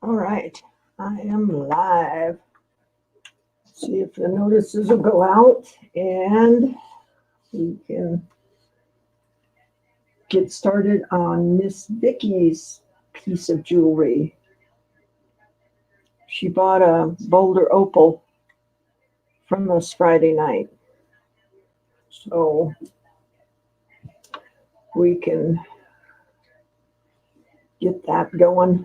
All right, I am live. See if the notices will go out and we can get started on Miss Vicky's piece of jewelry. She bought a Boulder Opal from us Friday night. So we can get that going.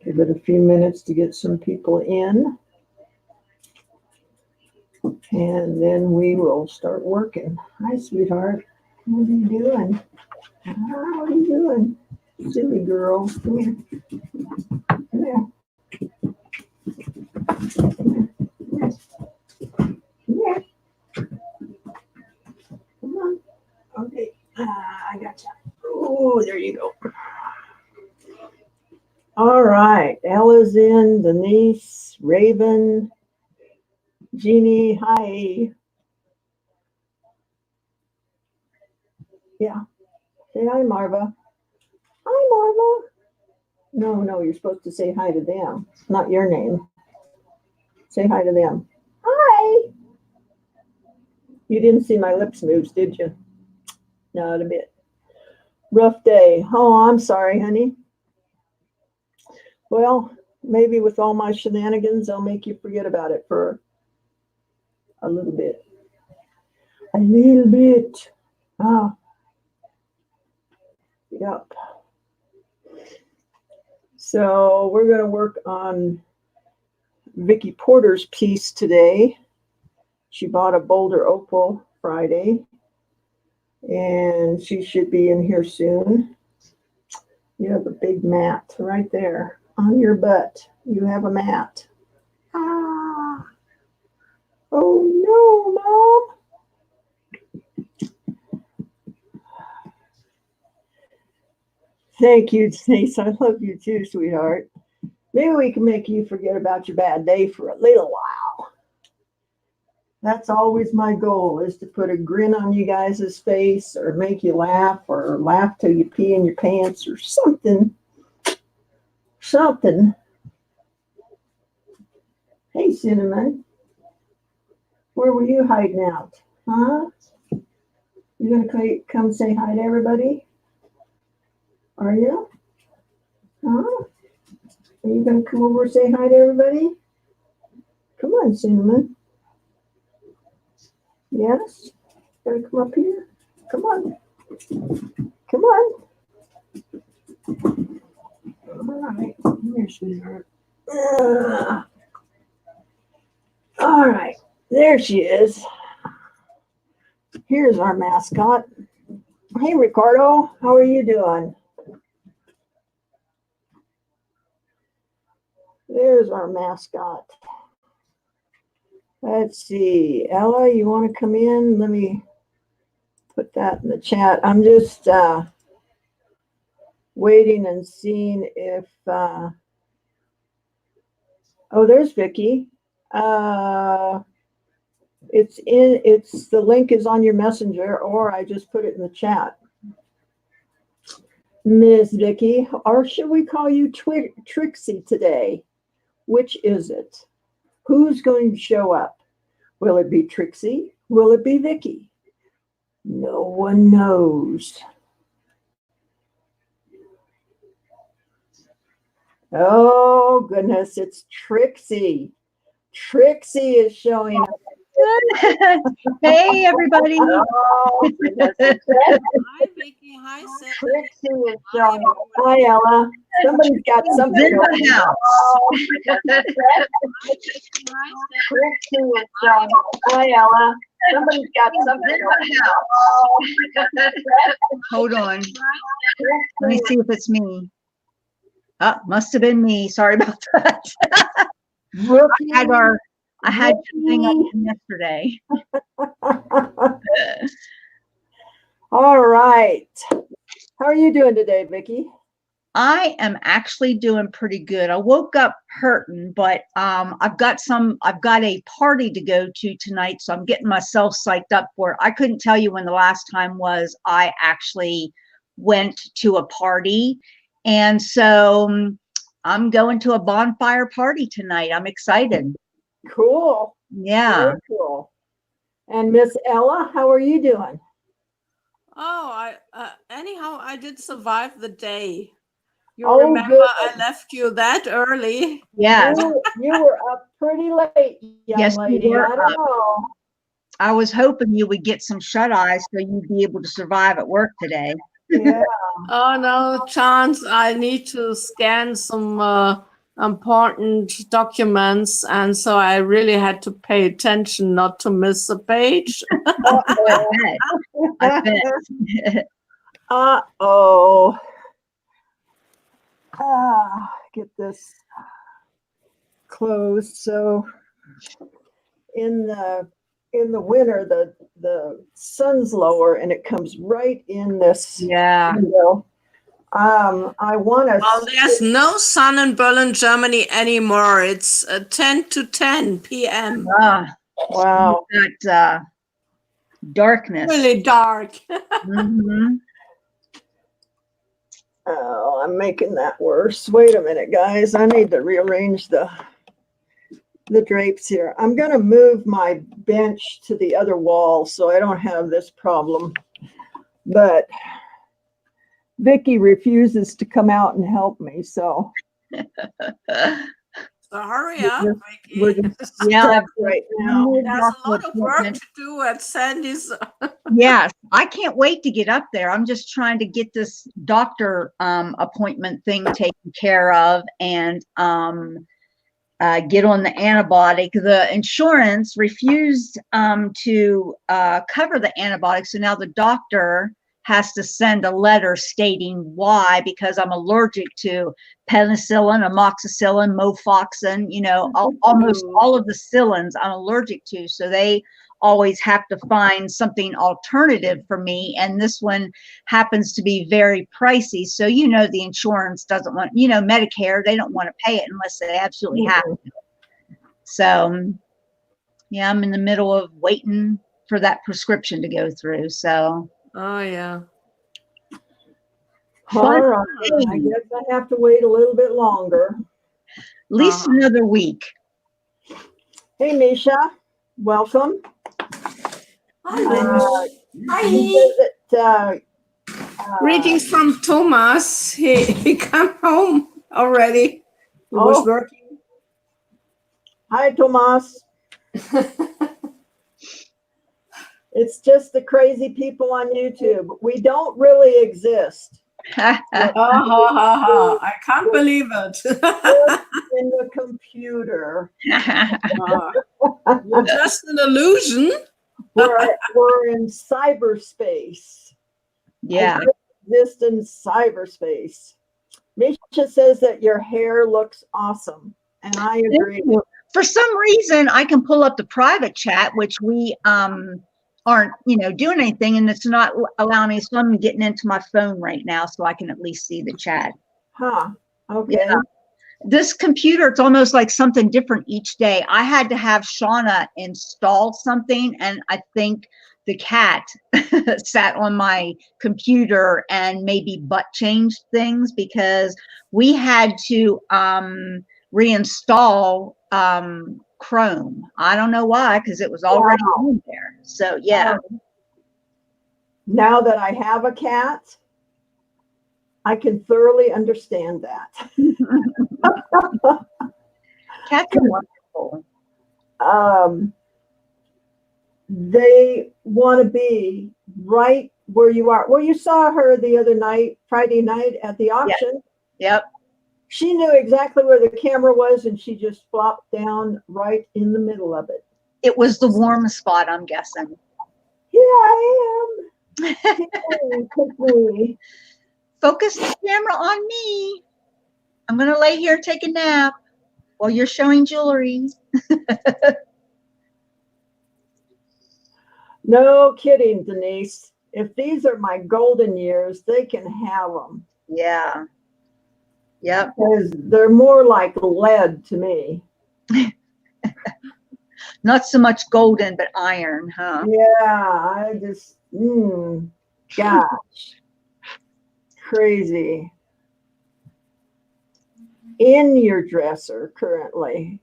Give it a few minutes to get some people in. And then we will start working. Hi, sweetheart. What are you doing? What are you doing? Silly girl. Come here. Come here. Come here. Come on. Okay. I got you. Oh, there you go. All right. Ella's in. Denise, Raven, Jeannie. Hi. Yeah. Say hi, Marva. Hi, Marva. No, you're supposed to say hi to them, not your name. Say hi to them. Hi. You didn't see my lips moves, did you? Not a bit. Rough day. Oh, I'm sorry, honey. Well, maybe with all my shenanigans, I'll make you forget about it for a little bit. A little bit. Ah. Yep. So we're going to work on Vicki Porter's piece today. She bought a Boulder Opal Friday, and she should be in here soon. You have a big mat right there on your butt. You have a mat. Ah. Oh no, Mom. Thank you, Denise. I love you too, sweetheart. Maybe we can make you forget about your bad day for a little while. That's always my goal, is to put a grin on you guys' face or make you laugh or laugh till you pee in your pants or something. Something. Hey, Cinnamon. Where were you hiding out? Huh? You gonna come say hi to everybody? Are you? Huh? Are you gonna come over and say hi to everybody? Come on, Cinnamon. Yes? Gonna come up here? Come on. Come on. All right. Here, sweetheart. All right. There she is. Here's our mascot. Hey, Ricardo. How are you doing? There's our mascot. Let's see. Ella, you want to come in? Let me put that in the chat. I'm just waiting and seeing if oh, there's Vicki. It's the link is on your messenger, or I just put it in the chat. Miss Vicki, or should we call you Trixie today? Which is it? Who's going to show up? Will it be Trixie? Will it be Vicki? No one knows. Oh, goodness, it's Trixie. Trixie is showing up. Hey, everybody. Oh, goodness. Hi, Vicki. Hi, Cindy. Trixie is showing up. Hi, Ella. Somebody's got something in going the house. on. Trixie is showing up. Hi, Ella. Somebody's got something in going the house. Hold on. Let me see if it's me. Oh, must have been me. Sorry about that. I had something up yesterday. All right. How are you doing today, Vicki? I am actually doing pretty good. I woke up hurting, but I've got a party to go to tonight, so I'm getting myself psyched up for it. I couldn't tell you when the last time was I actually went to a party. And so I'm going to a bonfire party tonight. I'm excited. Cool. Yeah. Very cool. And Miss Ella, how are you doing? Oh, anyhow, I did survive the day. You Oh, remember good. I left you that early? Yes. You were up pretty late, young Yes, you lady. were I don't up. know. I was hoping you would get some shut eyes so you'd be able to survive at work today. Yeah. Oh, no chance. I need to scan some important documents, and so I really had to pay attention not to miss a page. I bet. Uh-oh. Get this closed. So in the winter, the sun's lower and it comes right in this Yeah. window. I want to. Well, there's no sun in Berlin, Germany anymore. It's 10 to 10 p.m. Wow. That darkness. Really dark. Mhm. Oh, I'm making that worse. Wait a minute, guys. I need to rearrange the drapes here. I'm going to move my bench to the other wall so I don't have this problem. But Vicky refuses to come out and help me, so So hurry up, we're Vicky. just Yeah, stuck right now. There's a lot of work to do at Sandy's. Yes, I can't wait to get up there. I'm just trying to get this doctor appointment thing taken care of and get on the antibiotic. The insurance refused to cover the antibiotic, so now the doctor has to send a letter stating why, because I'm allergic to penicillin, amoxicillin, mofoxin, almost all of the cillins I'm allergic to. So they always have to find something alternative for me. And this one happens to be very pricey. So, the insurance doesn't want, Medicare, they don't want to pay it unless they absolutely have to. So, yeah, I'm in the middle of waiting for that prescription to go through. So, Oh, yeah. All right. I guess I have to wait a little bit longer. At least another week. Hey, Misha, welcome. Hi. Greetings from Thomas. He come home already. He was working. Hi, Tomas. It's just the crazy people on YouTube. We don't really exist. I can't believe it. In the computer. You're just an illusion. We're in cyberspace. Yeah. I exist in cyberspace. Misha says that your hair looks awesome, and I agree. For some reason, I can pull up the private chat, which we aren't, doing anything, and it's not allowing me. So I'm getting into my phone right now so I can at least see the chat. Huh. Okay. Yeah. This computer, it's almost like something different each day. I had to have Shauna install something, and I think the cat sat on my computer and maybe butt changed things because we had to reinstall Chrome. I don't know why, because it was already on there. So yeah. Now that I have a cat, I can thoroughly understand that. Cats are wonderful. They want to be right where you are. Well, you saw her the other night, Friday night at the auction. Yep. She knew exactly where the camera was, and she just flopped down right in the middle of it. It was the warm spot, I'm guessing. Here I am. Focus the camera on me. I'm going to lay here and take a nap while you're showing jewelry. No kidding, Denise. If these are my golden years, they can have them. Yeah. Yep. Because they're more like lead to me. Not so much golden, but iron, huh? Yeah, I just, gosh, crazy. In your dresser currently.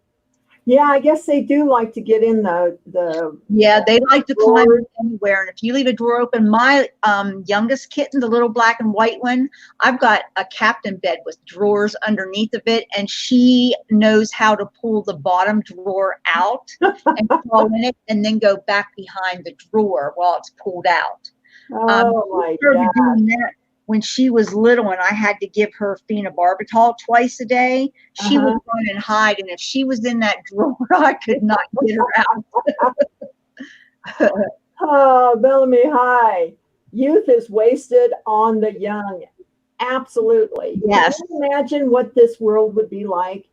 Yeah, I guess they do like to get in the Yeah, they like to climb drawers. anywhere. And if you leave a drawer open, my youngest kitten, the little black and white one, I've got a captain bed with drawers underneath of it, and she knows how to pull the bottom drawer out and crawl in it and then go back behind the drawer while it's pulled out. Oh my We started God. doing that when she was little and I had to give her phenobarbital twice a day. She would run and hide, and if she was in that drawer, I could not get her out. Oh, Bellamy High. Youth is wasted on the young. Absolutely. Yes. Can you imagine what this world would be like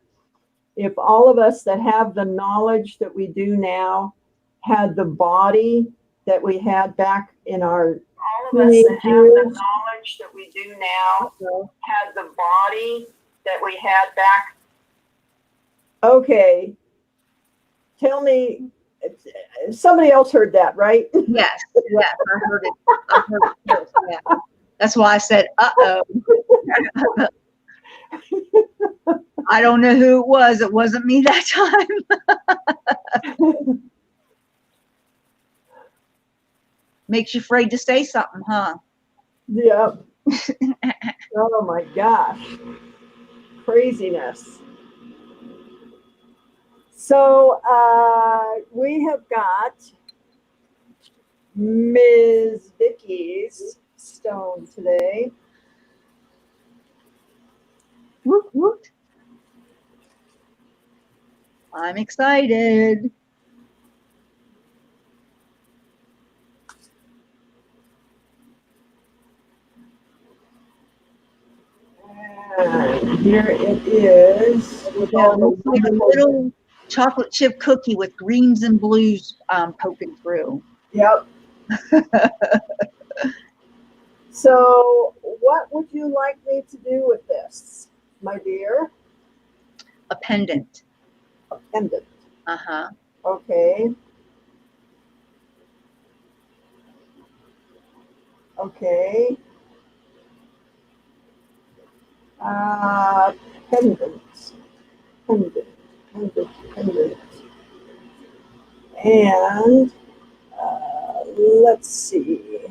if all of us that have the knowledge that we do now had the body that we had back in our teenage years? Knowledge that we do now had the body that we had back. Okay. Tell me, somebody else heard that, right? Yes, yes, I heard it. I heard it first, yeah. That's why I said, uh-oh. I don't know who it was. It wasn't me that time. Makes you afraid to say something, huh? Yep. Oh my gosh. Craziness. So we have got Ms. Vicky's stone today. Woot, woot. I'm excited. And here it is. With all Like a little chocolate chip cookie with greens and blues poking through. Yep. So what would you like me to do with this, my dear? A pendant. A pendant. Uh-huh. Okay. Okay. Pendant. Pendant. Pendant. Pendant. And let's see.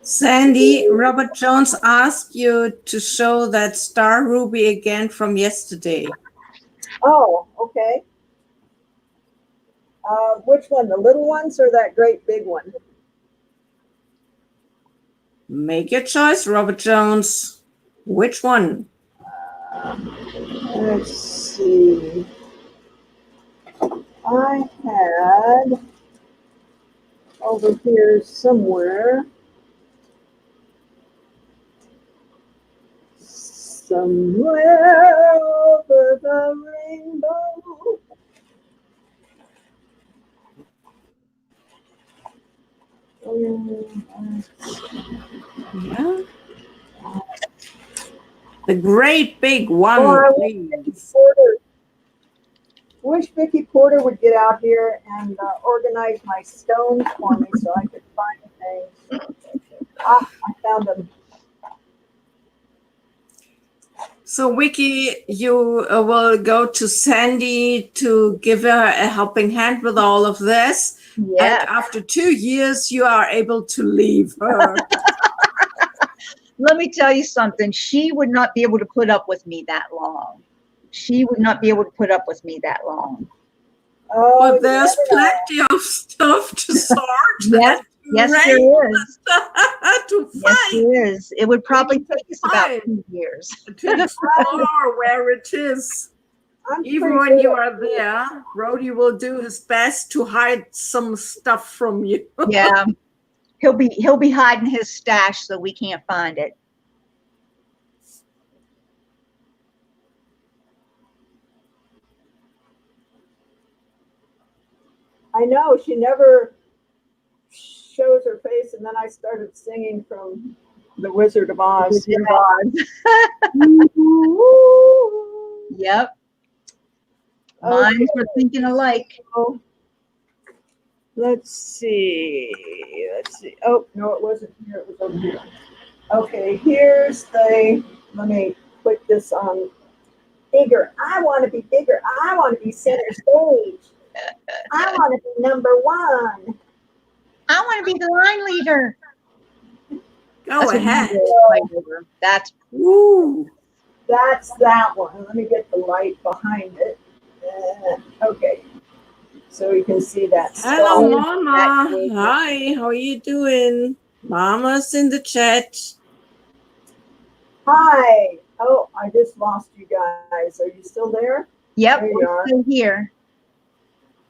Sandy, Robert Jones asked you to show that star ruby again from yesterday. Oh, okay. Which one? The little ones or that great big one? Make your choice, Robert Jones. Which one? Let's see. I had over here somewhere. Somewhere over the rainbow. Yeah. The great big one, Oh, please. Wish Vicky Porter would get out here and organize my stones for me so I could find things. I found them. So, Vicky, you will go to Sandy to give her a helping hand with all of this. Yeah. And after 2 years, you are able to leave her. Let me tell you something. She would not be able to put up with me that long. She would not be able to put up with me that long. Oh, But there's plenty of stuff to sort. Yes, yes, there is. To Yes, find, there is. It would probably take us about Fine. 2 years. to explore where it is. Even when you are there, Brody will do his best to hide some stuff from you. Yeah. He'll be hiding his stash so we can't find it. I know, she never shows her face, and then I started singing from The Wizard of Oz. Wizard of Oz. Ooh. Yep. Minds were thinking alike. So, let's see. Oh, no, it wasn't here. It was over here. Okay, here's the, let me put this on bigger. I want to be bigger. I want to be center stage. I want to be number one. I want to be the line leader. Go That's what ahead. we did right over. That's Woo. That's that one. Let me get the light behind it. Okay, so you can see that. Hello, stone. Mama. Hi, how are you doing? Mama's in the chat. Hi. Oh, I just lost you guys. Are you still there? yep. There you We're are. still here.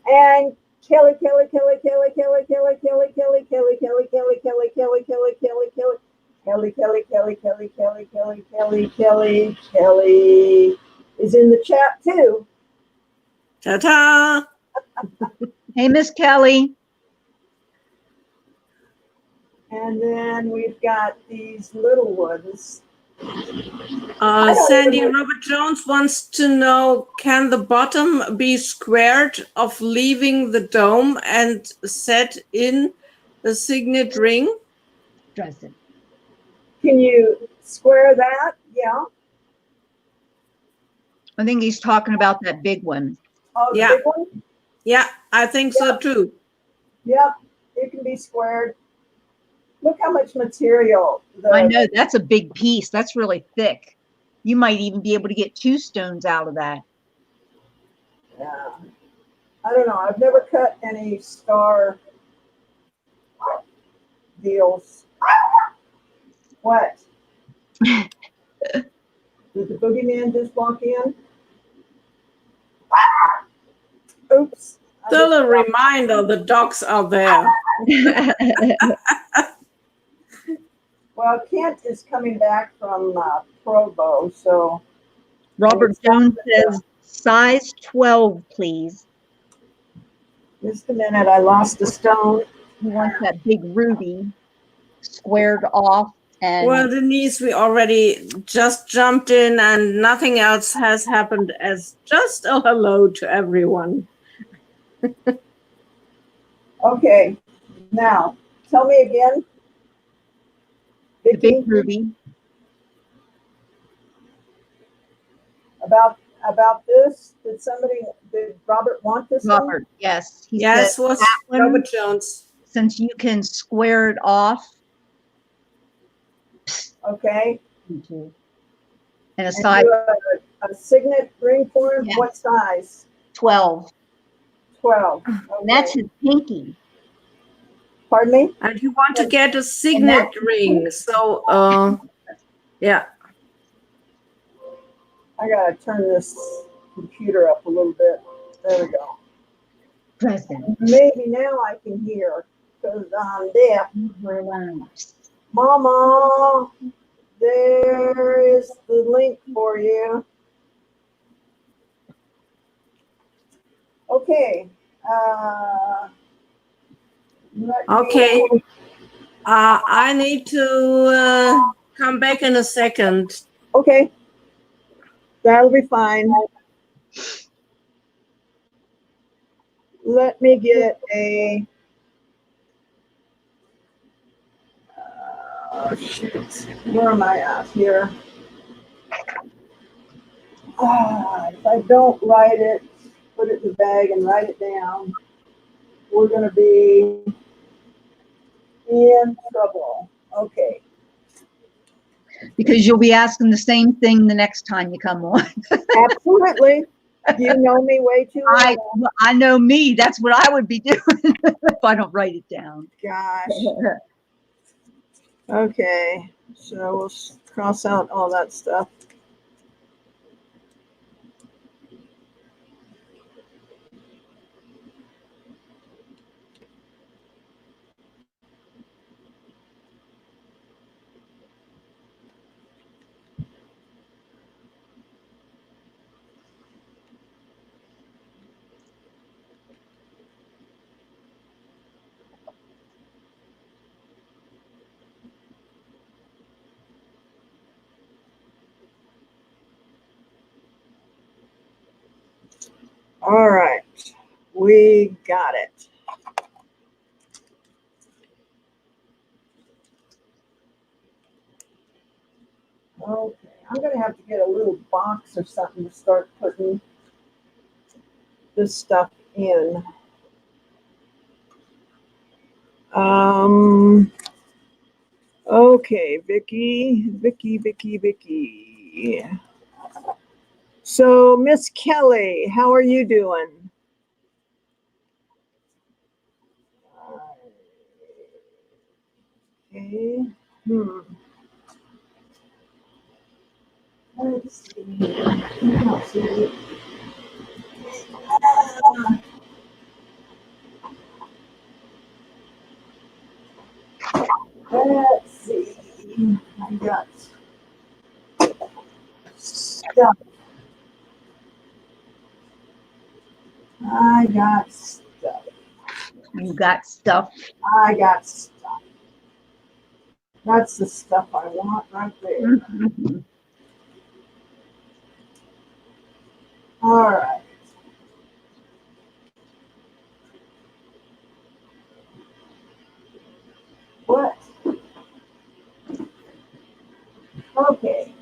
And Kelly, Kelly, Kelly, Kelly, Kelly, Kelly, Kelly, Kelly, Kelly, Kelly, Kelly, Kelly, Kelly, Kelly, Kelly, Kelly. Kelly, Kelly, Kelly, Kelly, Kelly, Kelly, Kelly, Kelly, Kelly is in the chat too. Ta-ta. Hey, Miss Kelly. And then we've got these little ones. Sandy Robert Jones wants to know, can the bottom be squared of leaving the dome and set in the signet ring? Dresden. Can you square that? Yeah. I think he's talking about that big one. Oh, the Yeah. big one? Yeah, I think so too. Yep. It can be squared. Look how much material. I know that's a big piece. That's really thick. You might even be able to get 2 stones out of that. Yeah. I don't know. I've never cut any star deals. What? Did the boogeyman just walk in? Oops. Still a reminder, the dogs are there. Well, Kent is coming back from Provo, so. Robert Jones says size 12, please. Just a minute, I lost a stone. He wants that big ruby squared off. And Well, Denise, we already just jumped in and nothing else has happened as just a hello to everyone. Okay, now tell me again, the Vicki, big ruby. about this. Did Robert want this one? Robert, yes. He Yes, said was that one, Robert Jones. since you can square it off. Okay. And a And size do a signet ring for him. Yes. What size? 12. 12. Okay. And that's his pinky. Pardon me? And you want to get a signet ring. So, yeah. I gotta turn this computer up a little bit. There we go. Present. Maybe now I can hear because I'm deaf. Mama, there is the link for you. Okay. Okay. I need to come back in a second. Okay. That'll be fine. Let me get a. Shoot. Where am I at here? If I don't write it, put it in the bag and write it down, we're going to be in trouble. Okay. Because you'll be asking the same thing the next time you come on. Absolutely. You know me way too well. I know me. That's what I would be doing if I don't write it down. Gosh. Okay. So we'll cross out all that stuff. All right, we got it. Okay, I'm gonna have to get a little box or something to start putting this stuff in. Okay, Vicky. So, Miss Kelly, how are you doing? Okay. Let's see. Let's see. Let's see. I got stuff. I got stuff. You got stuff. I got stuff. That's the stuff I want right there. All right. What? Okay.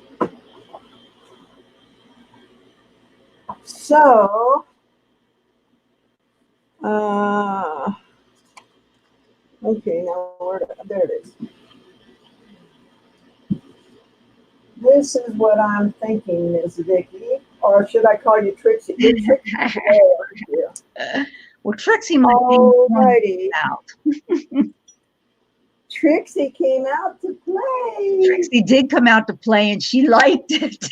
So, okay, now there it is. This is what I'm thinking, Miss Vicky, or should I call you Trixie? You're Trixie today, aren't you? Well, Trixie might Alrighty. out. Trixie came out to play. Trixie did come out to play, and she liked it.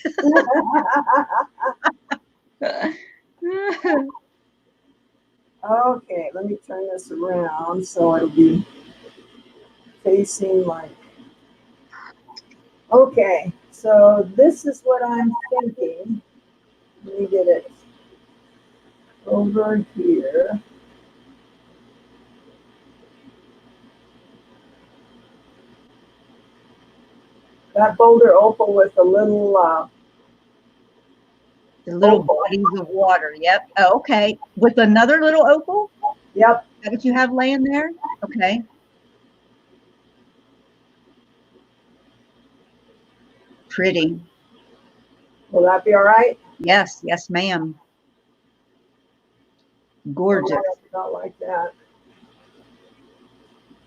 Okay, let me turn this around so it'll be facing like. Okay, so this is what I'm thinking. Let me get it over here. That boulder opal with a little The little opal. bodies of water. Yep. Oh, okay. With another little opal? Yep. Is that what you have laying there? Okay. Pretty. Will that be all right? Yes. Yes, ma'am. Gorgeous. Not like that.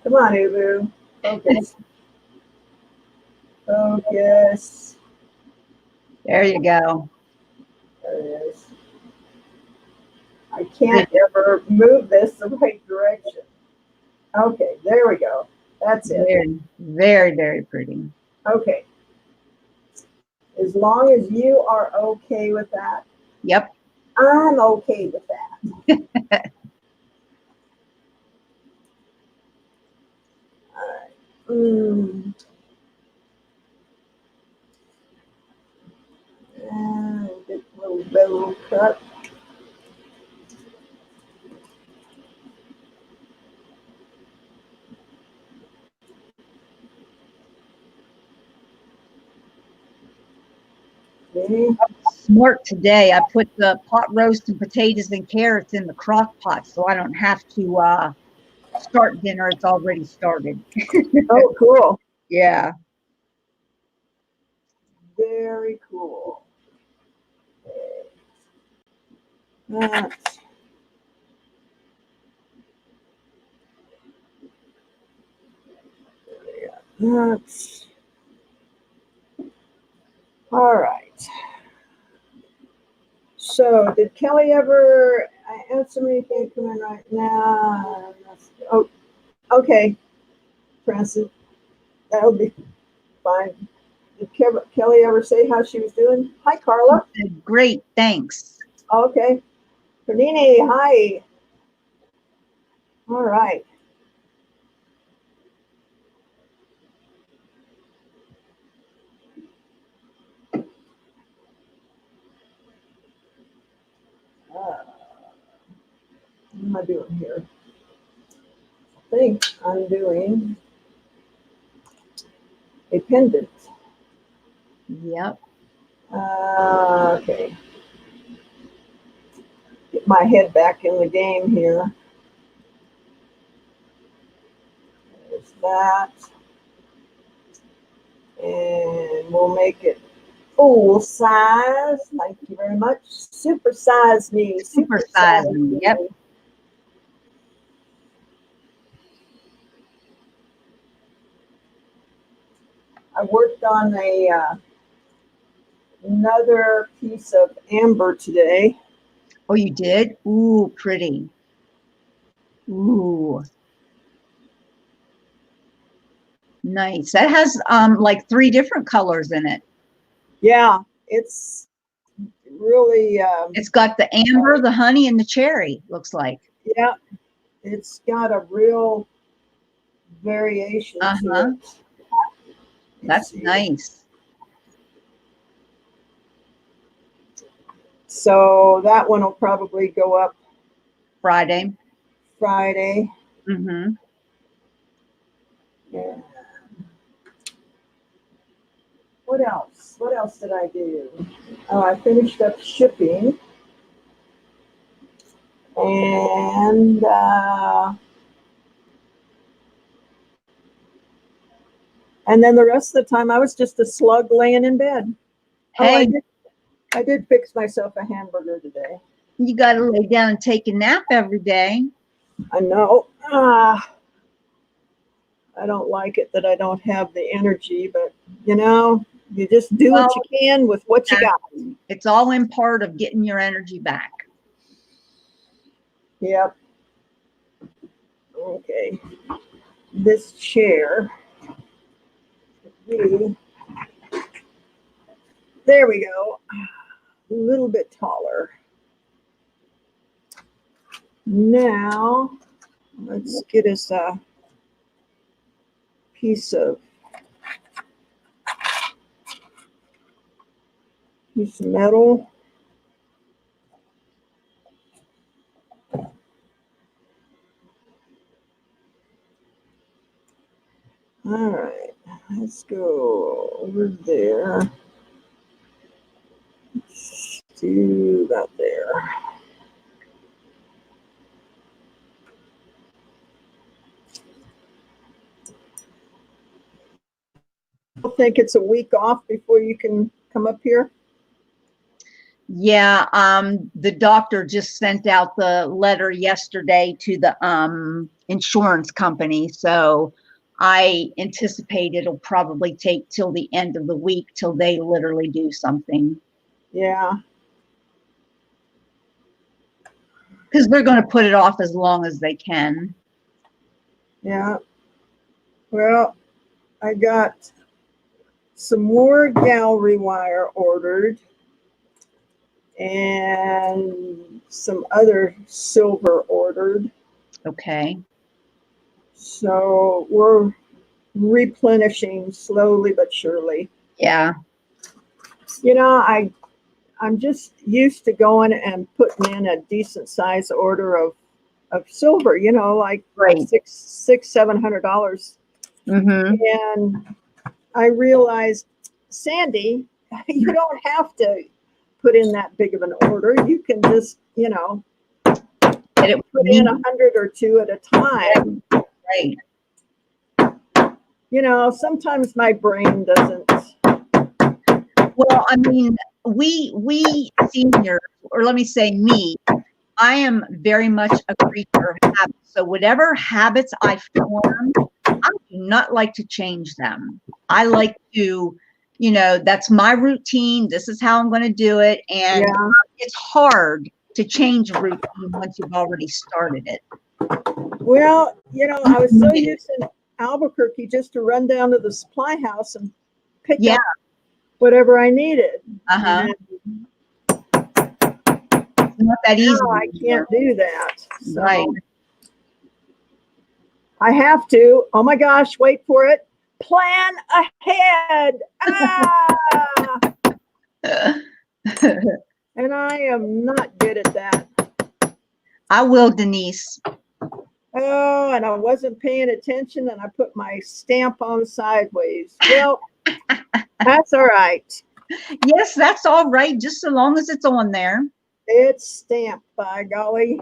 Come on, Ubu. Focus. Focus. There you go. There it is. I can't ever move this the right direction. Okay, there we go. That's it. Very, very, very pretty. Okay. As long as you are okay with that, Yep. I'm okay with that. All right. And get a little bevel cut. Okay. Smart today. I put the pot roast and potatoes and carrots in the crock pot so I don't have to start dinner. It's already started. Oh, cool. Yeah. Very cool. That's That's all right. So, did Kelly ever answer me? Can't come in right now. Oh, okay, Francis, that'll be fine. Did Kelly ever say how she was doing? Hi, Carla. Great. Thanks. Okay. Pernini, hi. All right. What am I doing here? I think I'm doing a pendant. Yep. Okay. Get my head back in the game here. There's that. And we'll make it full size. Thank you very much. Super size me. Super size me. Yep. I worked on another piece of amber today. Oh, you did? Ooh, pretty. Ooh. Nice. That has like 3 different colors in it. Yeah, it's really It's got the amber, the honey, and the cherry, looks like. yeah, it's got a real variation to it. That's nice. So that one will probably go up Friday. Mm-hmm. Yeah. What else? What else did I do? Oh, I finished up shipping. And then the rest of the time I was just a slug laying in bed. Hey, Oh, I did fix myself a hamburger today. you got to lay down and take a nap every day. I know. I don't like it that I don't have the energy, but you know, you just do what you can with what you got. It's all in part of getting your energy back. Yep. Okay. This chair. There we go. A little bit taller. Now, let's get us a piece of metal. All right, let's go over there. Let's do that there. I think it's a week off before you can come up here. Yeah, the doctor just sent out the letter yesterday to the insurance company, so I anticipate it'll probably take till the end of the week till they literally do something. Yeah. Because they're going to put it off as long as they can. Yeah. Well, I got some more gallery wire ordered and some other silver ordered. Okay. So we're replenishing slowly but surely. Yeah. You know, I'm just used to going and putting in a decent size order of silver, you know, like Right. $700. Mm-hmm. And I realized, Sandy, you don't have to put in that big of an order. You can just, you know, put in 100 or 2 at a time. Right. You know, sometimes my brain doesn't. Well, I mean, we seniors, or let me say me, I am very much a creature of habit. So whatever habits I form, I do not like to change them. I like to, you know, that's my routine. This is how I'm going to do it. And it's hard to change a routine once you've already started it. Well, you know, I was so used in Albuquerque just to run down to the supply house and pick up whatever I needed. It's not that easy. No, I can't do that. So right. I have to. Oh my gosh, wait for it. Plan ahead. And I am not good at that. I will, Denise. Oh, and I wasn't paying attention and I put my stamp on sideways. Well, that's all right. Yes, that's all right, just so long as it's on there. It's stamped, by golly.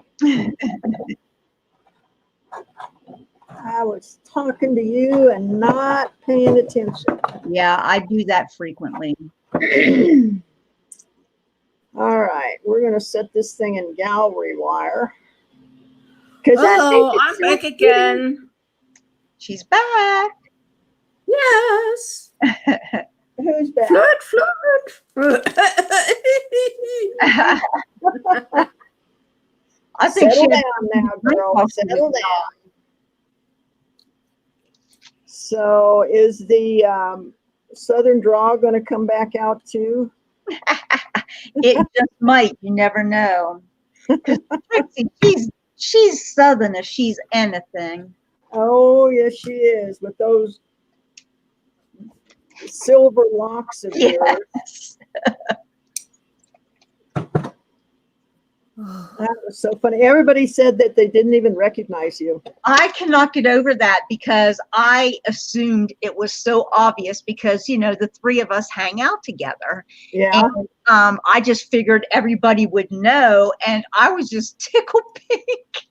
I was talking to you and not paying attention. Yeah, I do that frequently. All right, we're going to set this thing in gallery wire. Because Oh, I'm back again. She's back. Yes. Who's back? Flirt, flirt. I think Settle she down now, girl. Settle down. So is the Southern Draw going to come back out too? It just might. You never know. Because Trixie, she's Southern if she's anything. Oh, yes, she is, with those silver locks of yours. Yes. That was so funny. Everybody said that they didn't even recognize you. I cannot get over that because I assumed it was so obvious because, you know, the three of us hang out together. Yeah. And I just figured everybody would know. And I was just tickled pink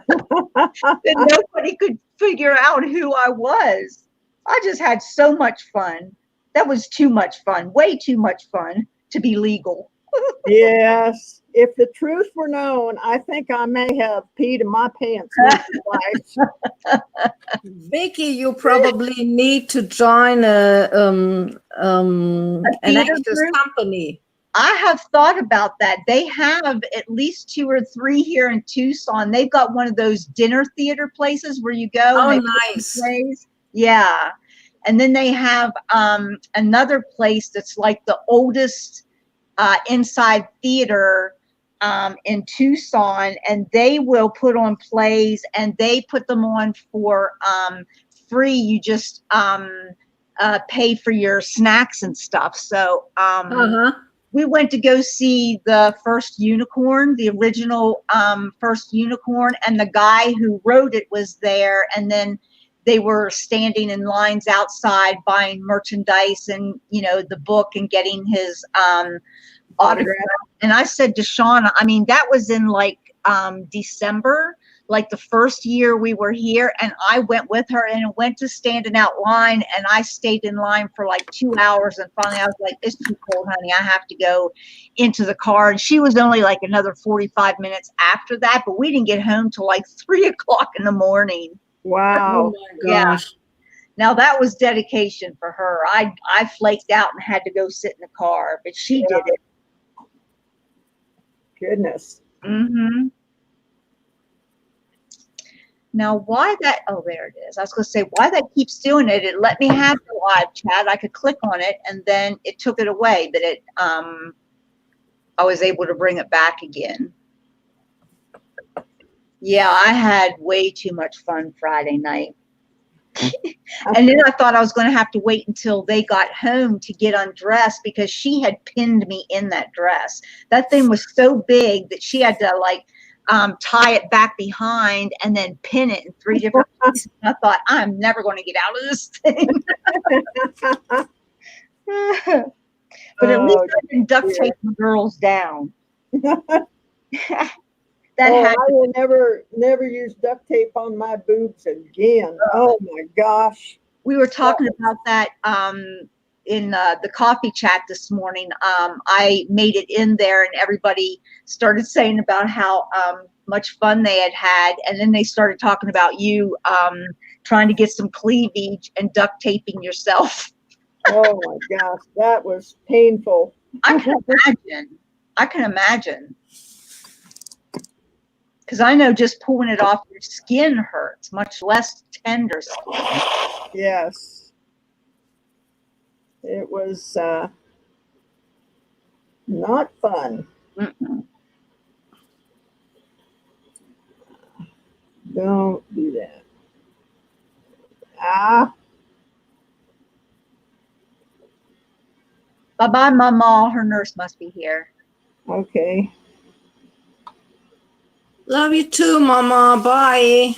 that nobody could figure out who I was. I just had so much fun. That was too much fun, way too much fun to be legal. Yes. If the truth were known, I think I may have peed in my pants once or twice. Vicky, you probably need to join an theater actors group? company. I have thought about that. They have at least 2 or 3 here in Tucson. They've got one of those dinner theater places where you go. Oh, and they nice. plays. Yeah. And then they have another place that's like the oldest inside theater in Tucson, and they will put on plays and they put them on for free. You just pay for your snacks and stuff. So we went to go see the first unicorn, the original first unicorn, and the guy who wrote it was there. And then they were standing in lines outside buying merchandise and, you know, the book and getting his autograph. And I said to Shauna, I mean, that was in like December, like the first year we were here, and I went with her and went to stand in that line, and I stayed in line for like 2 hours, and finally I was like, it's too cold, honey, I have to go into the car. And she was only like another 45 minutes after that, but we didn't get home till like 3 o'clock in the morning. Wow. Oh my gosh. Now that was dedication for her. I flaked out and had to go sit in the car, but she did it. Goodness. Mm-hmm. Now, why that? Oh, there it is. I was going to say why that keeps doing it. It let me have the live chat. I could click on it, and then it took it away. But it, I was able to bring it back again. Yeah, I had way too much fun Friday night. And then I thought I was going to have to wait until they got home to get undressed because she had pinned me in that dress. That thing was so big that she had to like tie it back behind and then pin it in 3 different pieces. And I thought, I'm never going to get out of this thing. But at least I didn't duct tape the girls down. I will never use duct tape on my boobs again. Oh my gosh. We were talking about that in the coffee chat this morning. I made it in there and everybody started saying about how much fun they had had. And then they started talking about you trying to get some cleavage and duct taping yourself. Oh my gosh, that was painful. I can imagine. Because I know just pulling it off your skin hurts, much less tender skin. Yes. It was not fun. Mm-mm. Don't do that. Ah. Bye-bye, Mama. Her nurse must be here. Okay. Love you too, Mama. Bye.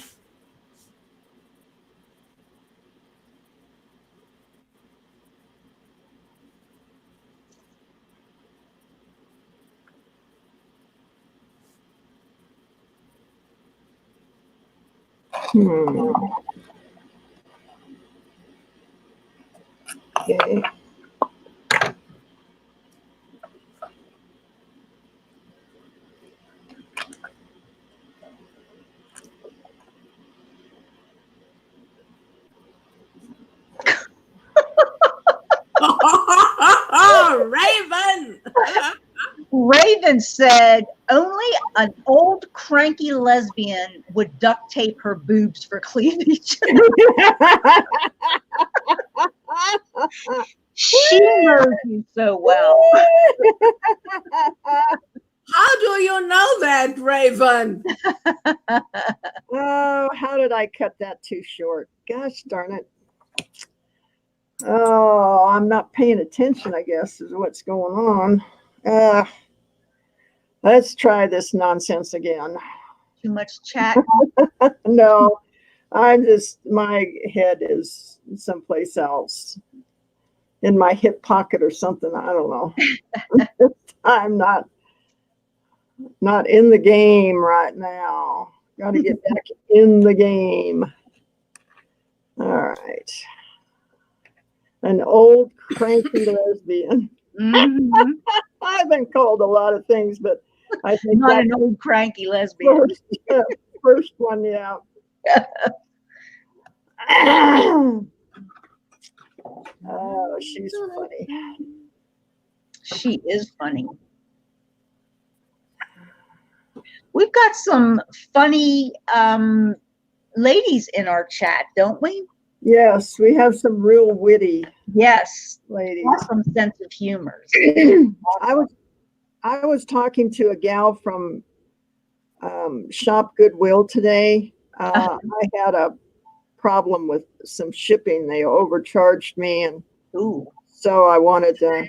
Hmm. Okay. Raven. Raven said only an old cranky lesbian would duct tape her boobs for cleavage. She knows you so well. How do you know that, Raven? Oh, how did I cut that too short? Gosh darn it. Oh, I'm not paying attention, I guess, is what's going on. Let's try this nonsense again. Too much chat. No, my head is someplace else in my hip pocket or something. I don't know. I'm not in the game right now. Got to get back in the game. All right. An old cranky lesbian. Mhm. I've been called a lot of things, but I think Not that's an old cranky lesbian. first one, yeah. Oh, she's funny. She is funny. We've got some funny ladies in our chat, don't we? Yes, we have some real witty Yes. ladies. Some sense of humor. I was talking to a gal from Shop Goodwill today. I had a problem with some shipping. They overcharged me, and so I wanted to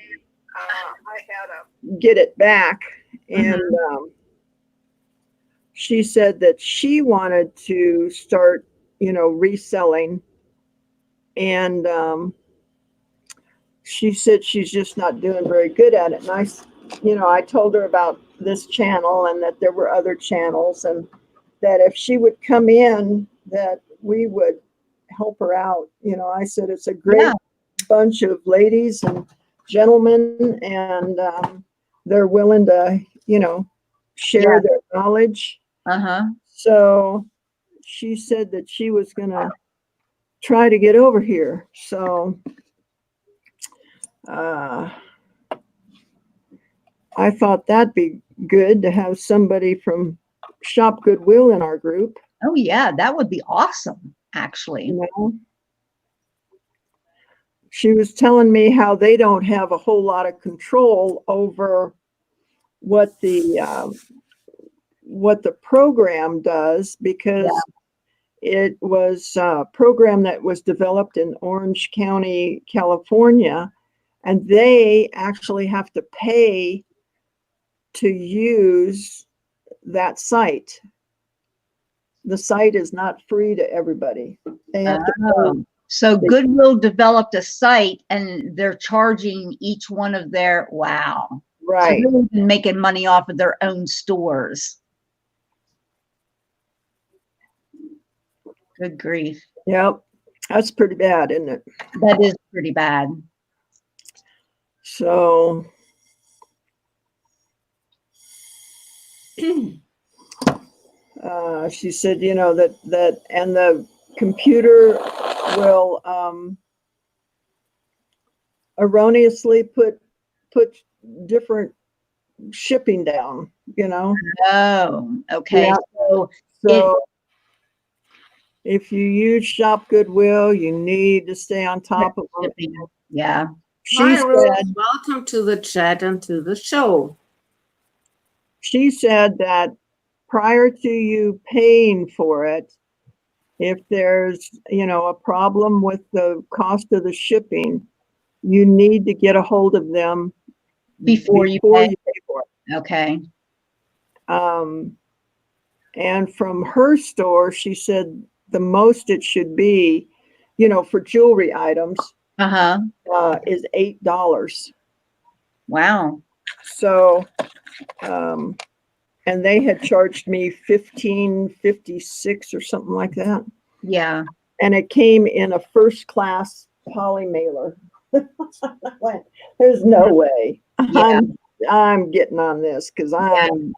get it back. And she said that she wanted to start, reselling. And she said she's just not doing very good at it. And I told her about this channel and that there were other channels, and that if she would come in, that we would help her out. I said it's a great bunch of ladies and gentlemen, and they're willing to, share their knowledge. So she said that she was going to try to get over here. So I thought that'd be good to have somebody from Shop Goodwill in our group. Oh yeah, that would be awesome, actually. She was telling me how they don't have a whole lot of control over what the program does, because it was a program that was developed in Orange County, California, and they actually have to pay to use that site. The site is not free to everybody. They have to pay. So Goodwill developed a site, and they're charging each one of their Right. So they're making money off of their own stores. Good grief. Yep. That's pretty bad, isn't it? That is pretty bad. So she said, that and the computer will erroneously put different shipping down, Oh, okay. Yeah. So if you use Shop Goodwill, you need to stay on top of it. Yeah. She said, welcome to the chat and to the show. She said that prior to you paying for it, if there's, a problem with the cost of the shipping, you need to get a hold of them Before you pay for it. Okay. And from her store, she said the most it should be, for jewelry items, is $8. Wow. So, and they had charged me $15.56 or something like that. Yeah. And it came in a first class poly mailer. I went, there's no way. Yeah. I'm getting on this because I'm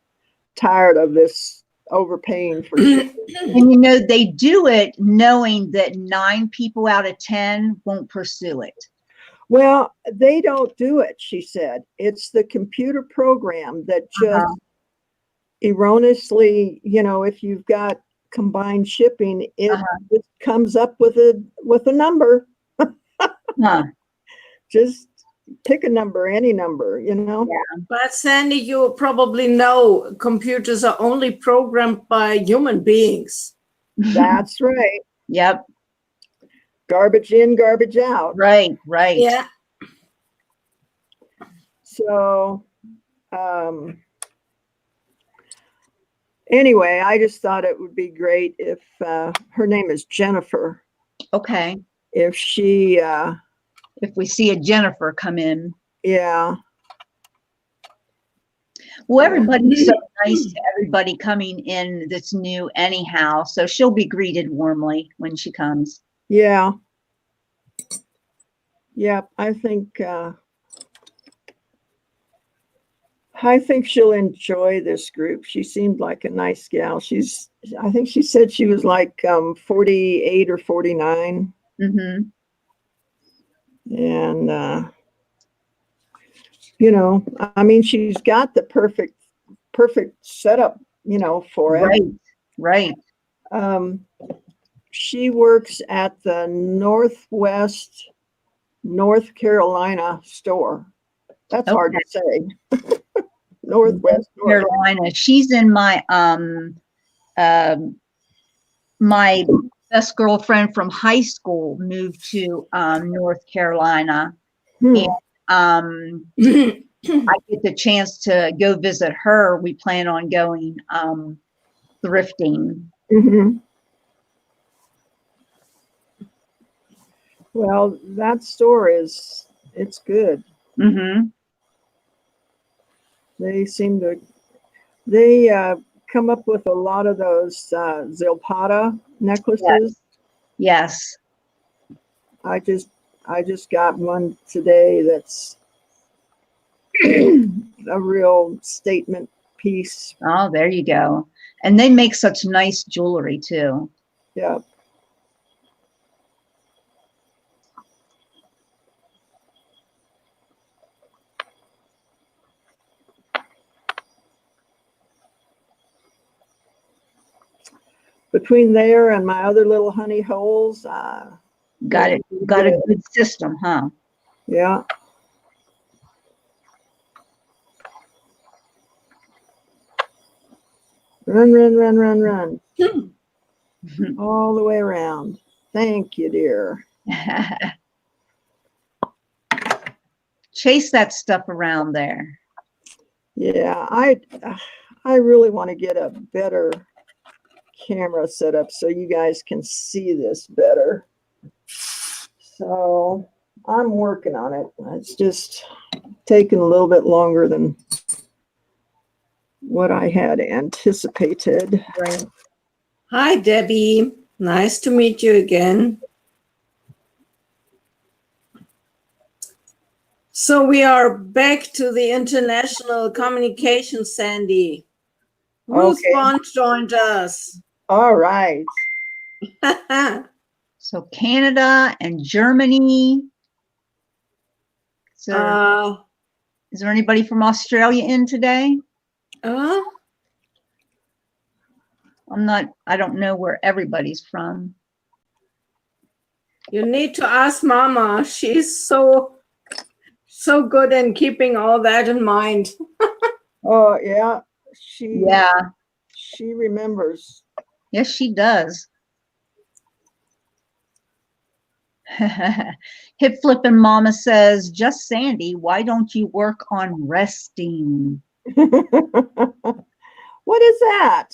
tired of this overpaying for shipping. And you know, they do it knowing that 9 people out of 10 won't pursue it. Well, they don't do it, she said. It's the computer program that just erroneously, if you've got combined shipping, it just comes up with a number. Huh. Just pick a number, any number, Yeah. But Sandy, you probably know computers are only programmed by human beings. That's right. Yep. Garbage in, garbage out. Right. Right. Yeah. So, anyway, I just thought it would be great if her name is Jennifer. Okay. If she, If we see a Jennifer come in. yeah. Well, everybody's so nice to everybody coming in that's new anyhow. So she'll be greeted warmly when she comes. Yeah. Yeah, I think she'll enjoy this group. She seemed like a nice gal. I think she said she was like 48 or 49. Mm-hmm. And, I mean, she's got the perfect setup, for it. Right. Right. She works at the Northwest North Carolina store. That's hard to say. Northwest North Carolina. She's in my my best girlfriend from high school moved to North Carolina. And I get the chance to go visit her. We plan on going thrifting. Mm-hmm. Well, that store it's good. Mm-hmm. They come up with a lot of those Zilpata necklaces. Yes. I just got one today that's a real statement piece. Oh, there you go. And they make such nice jewelry too. Yeah. Between there and my other little honey holes, got a good system, huh? Yeah. Run. All the way around. Thank you, dear. Chase that stuff around there. Yeah, I really want to get a better camera set up so you guys can see this better. So I'm working on it. It's just taking a little bit longer than what I had anticipated. Right. Hi, Debbie. Nice to meet you again. So we are back to the international communication, Sandy. Ruth Bond joined us. All right. So Canada and Germany. So is there anybody from Australia in today? I don't know where everybody's from. You need to ask Mama. She's so good in keeping all that in mind. Oh, yeah. She remembers. Yes, she does. Hip flipping Mama says, just Sandy, why don't you work on resting? What is that?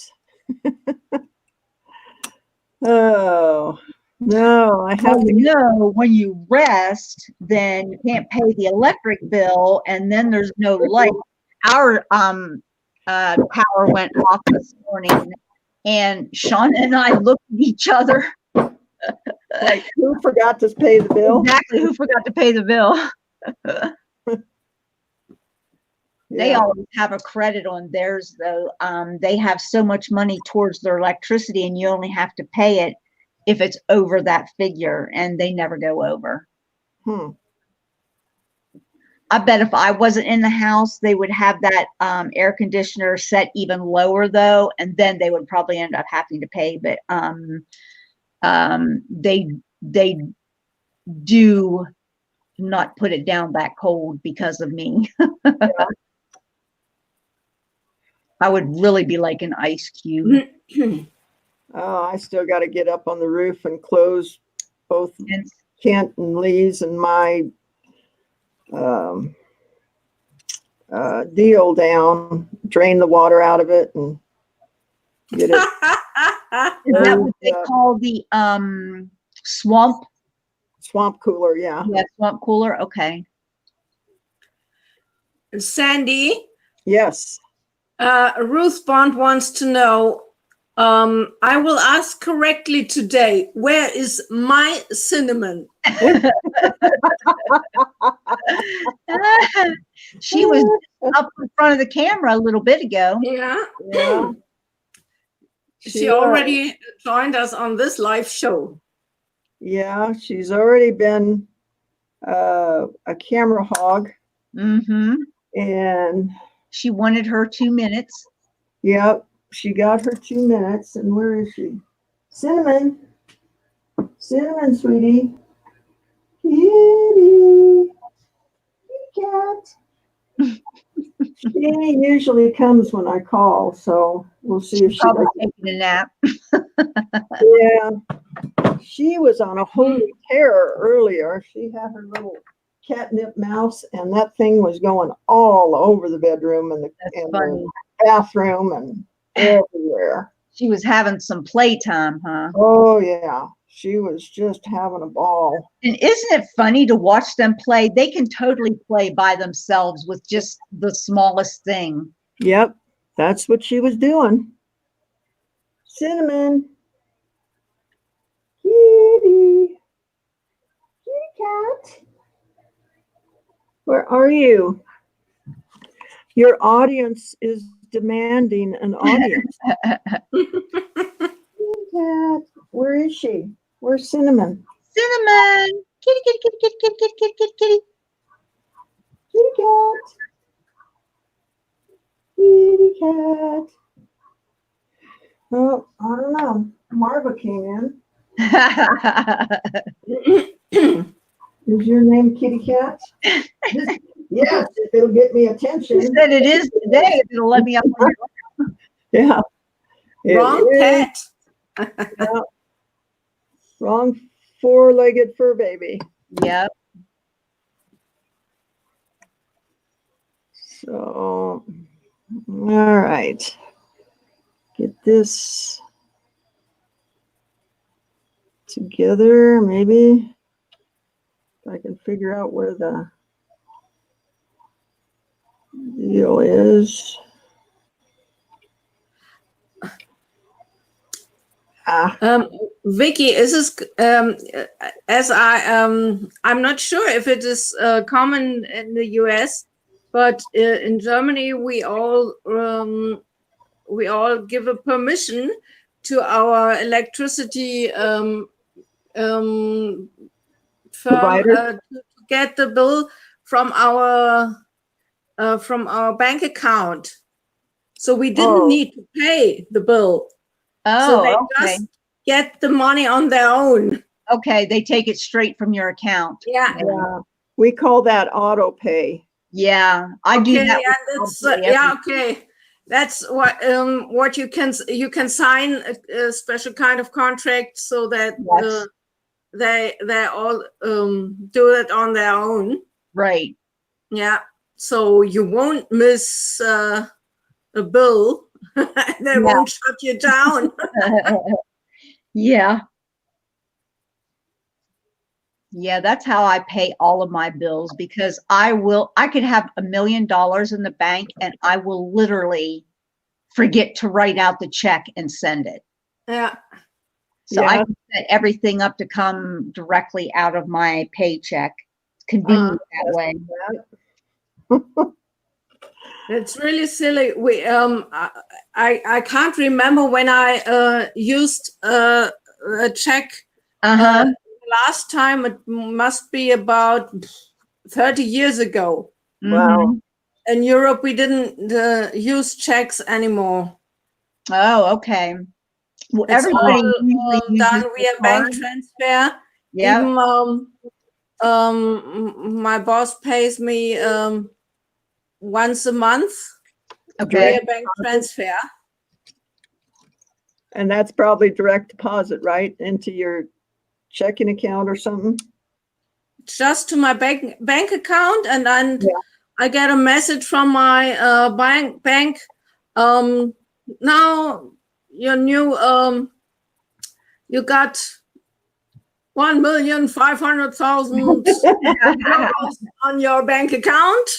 Oh, no, I have to know when you rest, then you can't pay the electric bill and then there's no light. Our power went off this morning, and Shauna and I looked at each other. Like, who forgot to pay the bill? Exactly, who forgot to pay the bill? They Yeah. always have a credit on theirs, though. They have so much money towards their electricity, and you only have to pay it if it's over that figure, and they never go over. I bet if I wasn't in the house, they would have that air conditioner set even lower, though, and then they would probably end up having to pay. But they do not put it down that cold because of me. Yeah. I would really be like an ice cube. Oh, I still got to get up on the roof and close both And Kent and Lee's and my deal down, drain the water out of it, and get it. is that what they call the swamp? Swamp cooler, yeah. Yeah, swamp cooler. Okay. Sandy, Yes. Ruth Bond wants to know, I will ask correctly today, where is my cinnamon? She was up in front of the camera a little bit ago. Yeah. Yeah. She already joined us on this live show. Yeah, she's already been a camera hog, Mm-hmm. and She wanted her 2 minutes. yep, she got her 2 minutes. And where is she? Cinnamon, cinnamon, sweetie, kitty, cat. She usually comes when I call, so we'll see if she Probably does. taking a nap. Yeah, she was on a holy terror earlier. She had her little catnip mouse, and that thing was going all over the bedroom and That's funny. the bathroom and everywhere. She was having some playtime, huh? Oh yeah, she was just having a ball. And isn't it funny to watch them play? They can totally play by themselves with just the smallest thing. Yep, that's what she was doing. Cinnamon, kitty, kitty cat. Where are you? Your audience is demanding an audience. Kitty cat. Where is she? Where's Cinnamon? Cinnamon, kitty, kitty, kitty, kitty, kitty, kitty, kitty, kitty, kitty. Kitty cat. Kitty cat. Oh, I don't know. Marva came in. Is your name Kitty Cat? Yes, if it'll get me attention. She said it is today. If it'll let me up. Yeah. It Wrong is. pet. Yeah. Wrong four-legged fur baby. Yep. So, all right. Get this together, maybe. If I can figure out where the deal is. Vicky, is this as I'm not sure if it is common in the US, but in Germany we all give a permission to our electricity firm Provider? to get the bill from our bank account, so we didn't need to pay the bill. So they Oh, okay. just get the money on their own. Okay, they take it straight from your account. Yeah. Yeah. We call that auto pay. Yeah, I do Okay. that. Yeah, with that's probably yeah. every- Okay. That's what you can sign a special kind of contract so that Yes. they all do it on their own. Right. Yeah. So you won't miss a bill. They won't shut you down. Yeah. Yeah, that's how I pay all of my bills, because I could have $1 million in the bank and I will literally forget to write out the check and send it. Yeah. So I Yeah. can set everything up to come directly out of my paycheck. It's convenient that way. It's really silly. I can't remember when I used a check. Uh-huh. Last time it must be about 30 years ago. Wow. Mhm. In Europe, we didn't use checks anymore. Oh, okay. Well, It's everybody all usually uses done their via bank card. transfer. Yeah. Even my boss pays me once a month Okay. via bank transfer. And that's probably direct deposit, right? Into your checking account or something? Just to my bank account, and then Yeah. I get a message from my bank. Now your new you got 1,500,000 on your bank account.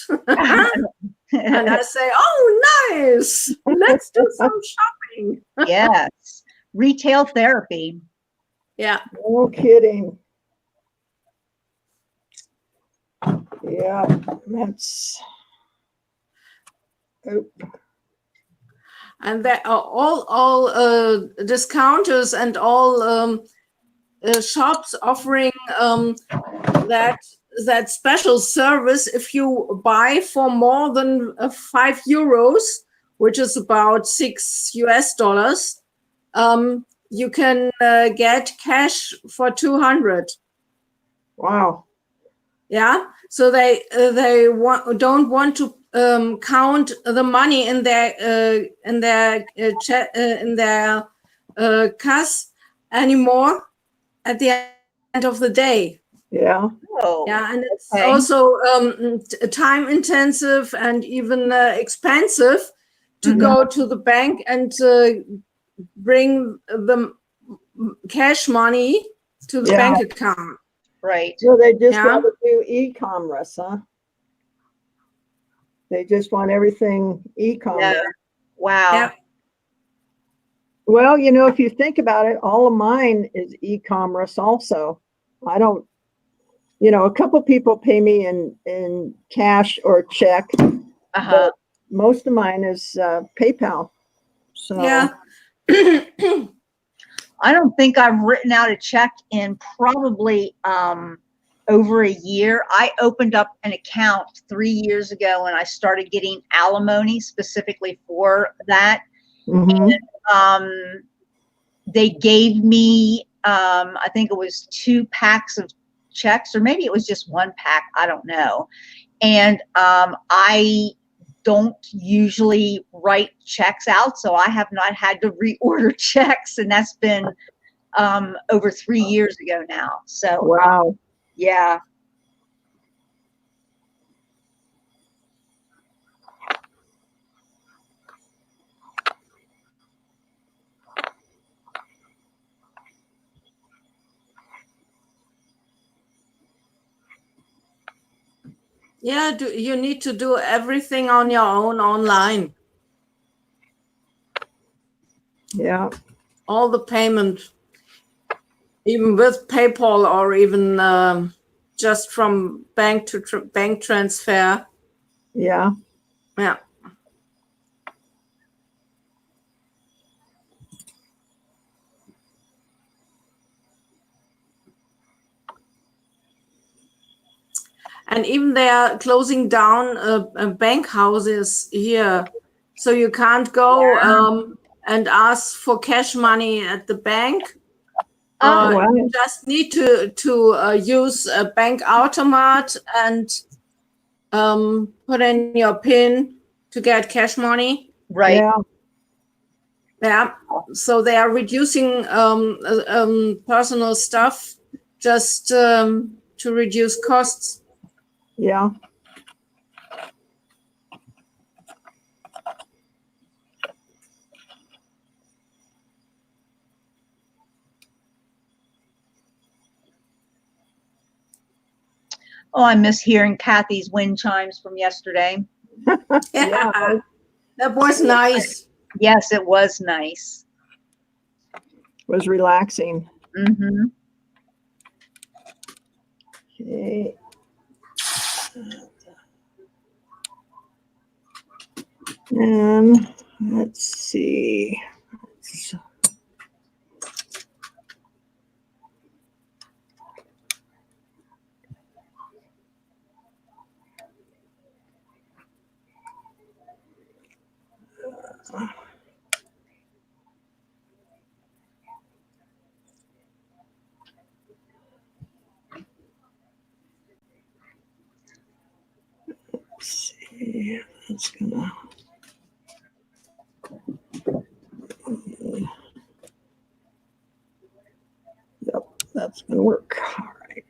And I say, oh, nice. Let's do some shopping. Yes. Retail therapy. Yeah. No kidding. Yeah, that's. Oh, And that all discounters and all shops offering that special service if you buy for more than €5, which is about $6, you can get cash for 200. wow. Yeah, so they don't want to count the money in their cash anymore at the end of the day. Yeah. Oh, Yeah, and it's okay. also time intensive and even expensive to Mhm. go to the bank and bring the cash money to the Yeah. bank account. Right. So they just Yeah. rather do e-commerce, huh? They just want everything e-commerce. Yeah. Wow. Yeah. Well, if you think about it, all of mine is e-commerce also. I don't, a couple people pay me in cash or check, Uh-huh. but most of mine is PayPal. So Yeah. I don't think I've written out a check in probably over a year. I opened up an account 3 years ago and I started getting alimony specifically for that. mhm. They gave me, I think it was 2 packs of checks, or maybe it was just 1 pack. I don't know. And I don't usually write checks out, so I have not had to reorder checks, and that's been over 3 years ago now. So Wow. yeah. Yeah, you need to do everything on your own online. Yeah. All the payment, even with PayPal or even just from bank to bank transfer. Yeah. Yeah. And even they are closing down bank houses here. So you can't go and ask for cash money at the bank. Oh, wow. You just need to use a bank automat and put in your PIN to get cash money. right. Yeah. Yeah. So they are reducing personal stuff just to reduce costs. Yeah. Oh, I miss hearing Kathy's wind chimes from yesterday. Yeah. Yeah. That was nice. Yes, it was nice. Was relaxing. Mm-hmm. Okay. And let's see. Let's see. That's gonna. Yep, that's gonna work. All right.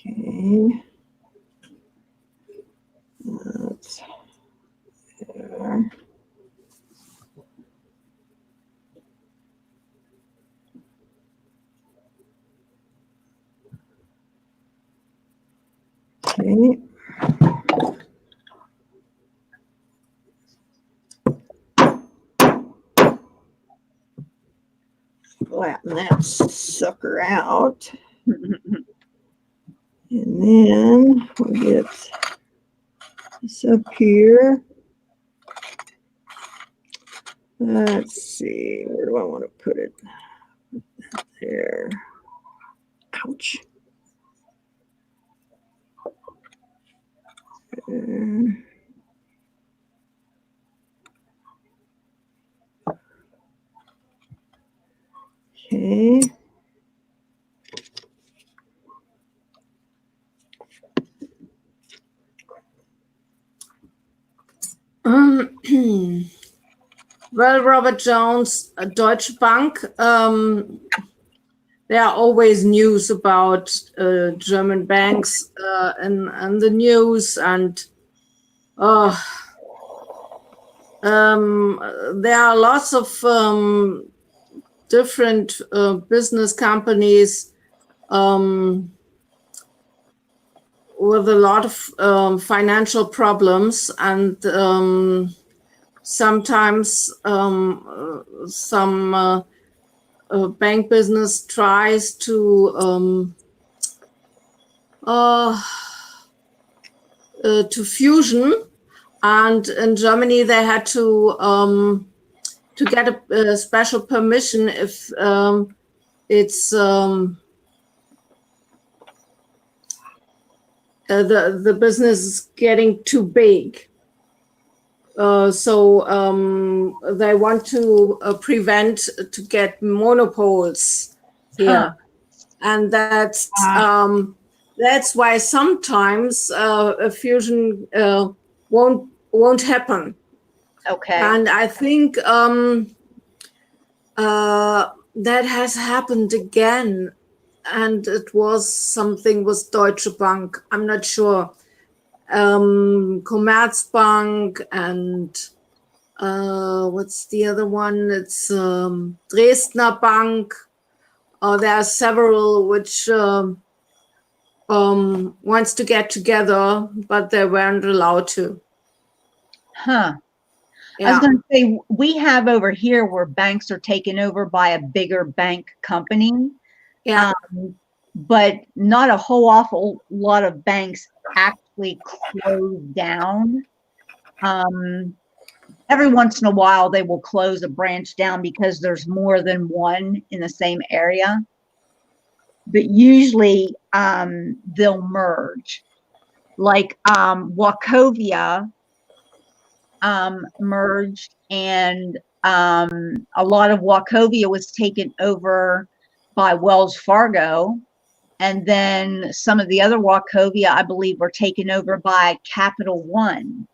Okay. That's there. Okay. Flatten that sucker out. And then we'll get this up here. Let's see, where do I want to put it? There. Ouch. Okay. Well, Robert Jones, Deutsche Bank, there are always news about German banks in the news, and there are lots of different business companies with a lot of financial problems, and sometimes some bank business tries to fusion, and in Germany they had to get a special permission if it's the business is getting too big. So they want to prevent to get monopols here, and that's why sometimes a fusion won't happen. Okay. And I think that has happened again, and it was something with Deutsche Bank. I'm not sure. Commerzbank and what's the other one? It's Dresdner Bank. There are several which wants to get together, but they weren't allowed to. Huh. Yeah. I was going to say, we have over here where banks are taken over by a bigger bank company. Yeah. But not a whole awful lot of banks actually close down. Every once in a while, they will close a branch down because there's more than one in the same area. But usually, they'll merge. Like Wachovia merged, and a lot of Wachovia was taken over by Wells Fargo. And then some of the other Wachovia, I believe, were taken over by Capital One.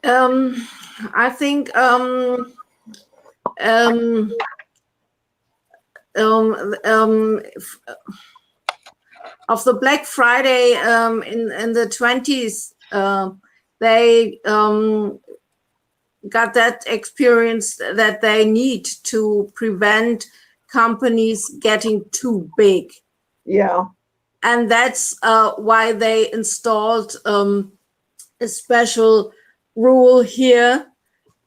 I think of the Black Friday in the 20s, they got that experience that they need to prevent companies getting too big. Yeah. And that's why they installed a special rule here.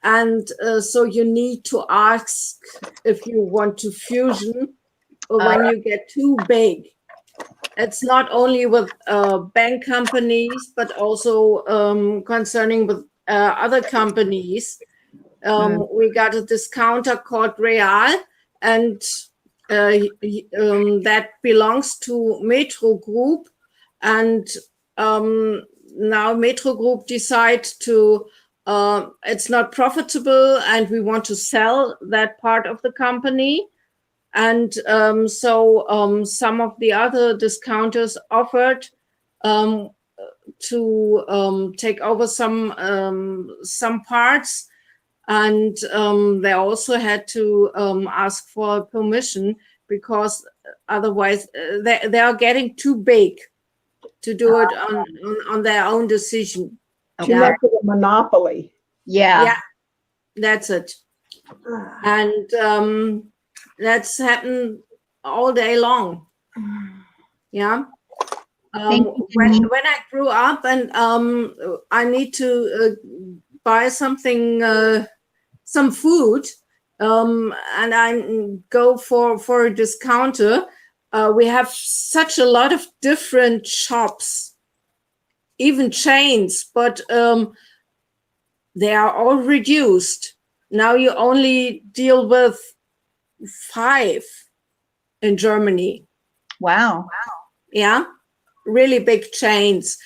And so you need to ask if you want to fusion when you get too big. It's not only with bank companies, but also concerning with other companies. We got a discounter called Real, and that belongs to Metro Group. And now Metro Group decide to, it's not profitable and we want to sell that part of the company. And so some of the other discounters offered to take over some parts, and they also had to ask for permission, because otherwise they are getting too big to do it on their own decision. Too much of a monopoly. Yeah. That's it. And that's happened all day long. Yeah. When I grew up and I need to buy something, some food, and I go for a discounter, we have such a lot of different shops, even chains, but they are all reduced. Now you only deal with 5 in Germany. Wow. Yeah, really big chains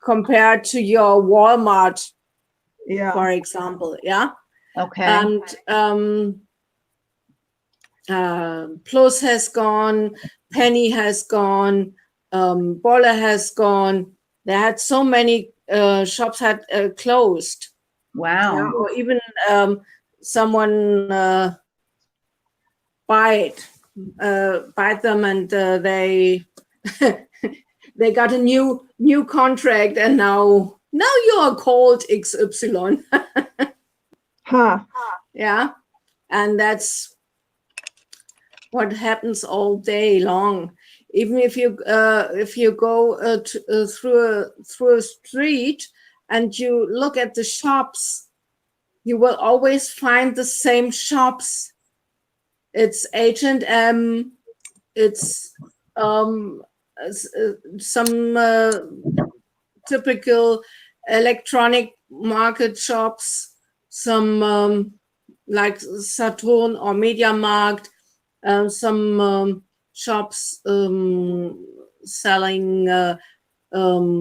compared to your Walmart, for example. Yeah. Okay. And Plus has gone, Penny has gone, Bolle has gone. They had so many shops had closed. Wow. Yeah, or even someone buy them, and they they got a new contract, and now you are called XY. Huh. Yeah, and that's what happens all day long. Even if you go through a street and you look at the shops, you will always find the same shops. It's H&M, it's some typical electronic market shops, some like Saturn or MediaMarkt, some shops selling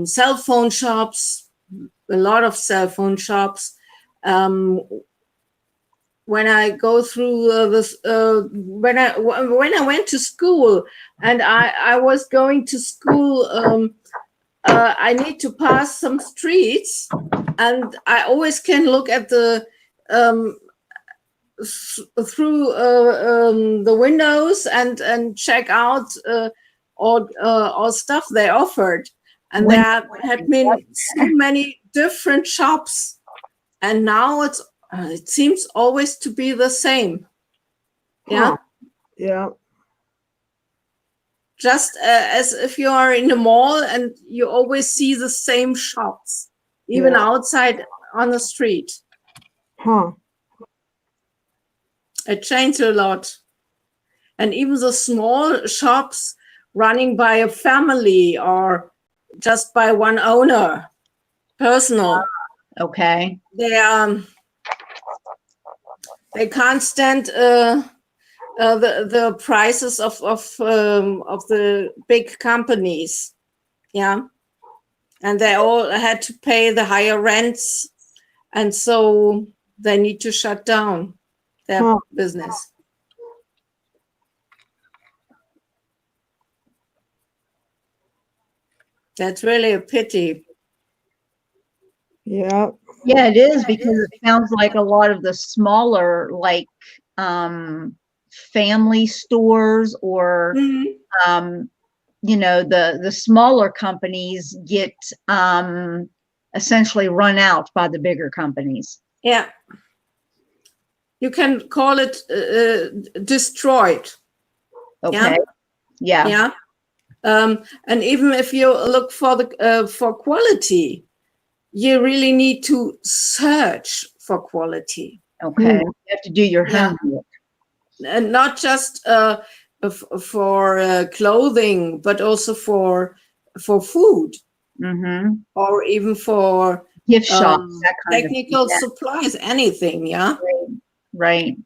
cell phone shops, a lot of cell phone shops. When I go through this, when I went to school, and I was going to school, I need to pass some streets, and I always can look at the through the windows and check out all stuff they offered, and there had been so many different shops, and now it seems always to be the same. Yeah. Yeah. Just as if you are in a mall and you always see the same shops, even outside on the street. Huh. It changed a lot. And even the small shops running by a family or just by one owner, personal. Okay. They can't stand the prices of the big companies. Yeah. And they all had to pay the higher rents. And so they need to shut down their business. That's really a pity. Yeah. Yeah, it is, because it sounds like a lot of the smaller, like family stores or, you know, the smaller companies get essentially run out by the bigger companies. Yeah. You can call it destroyed. Okay. Yeah. Yeah. And even if you look for the for quality, you really need to search for quality. Okay. You have to do your homework. And not just for clothing, but also for food, or even for gift shops, that kind technical of supplies, anything. Yeah. Right.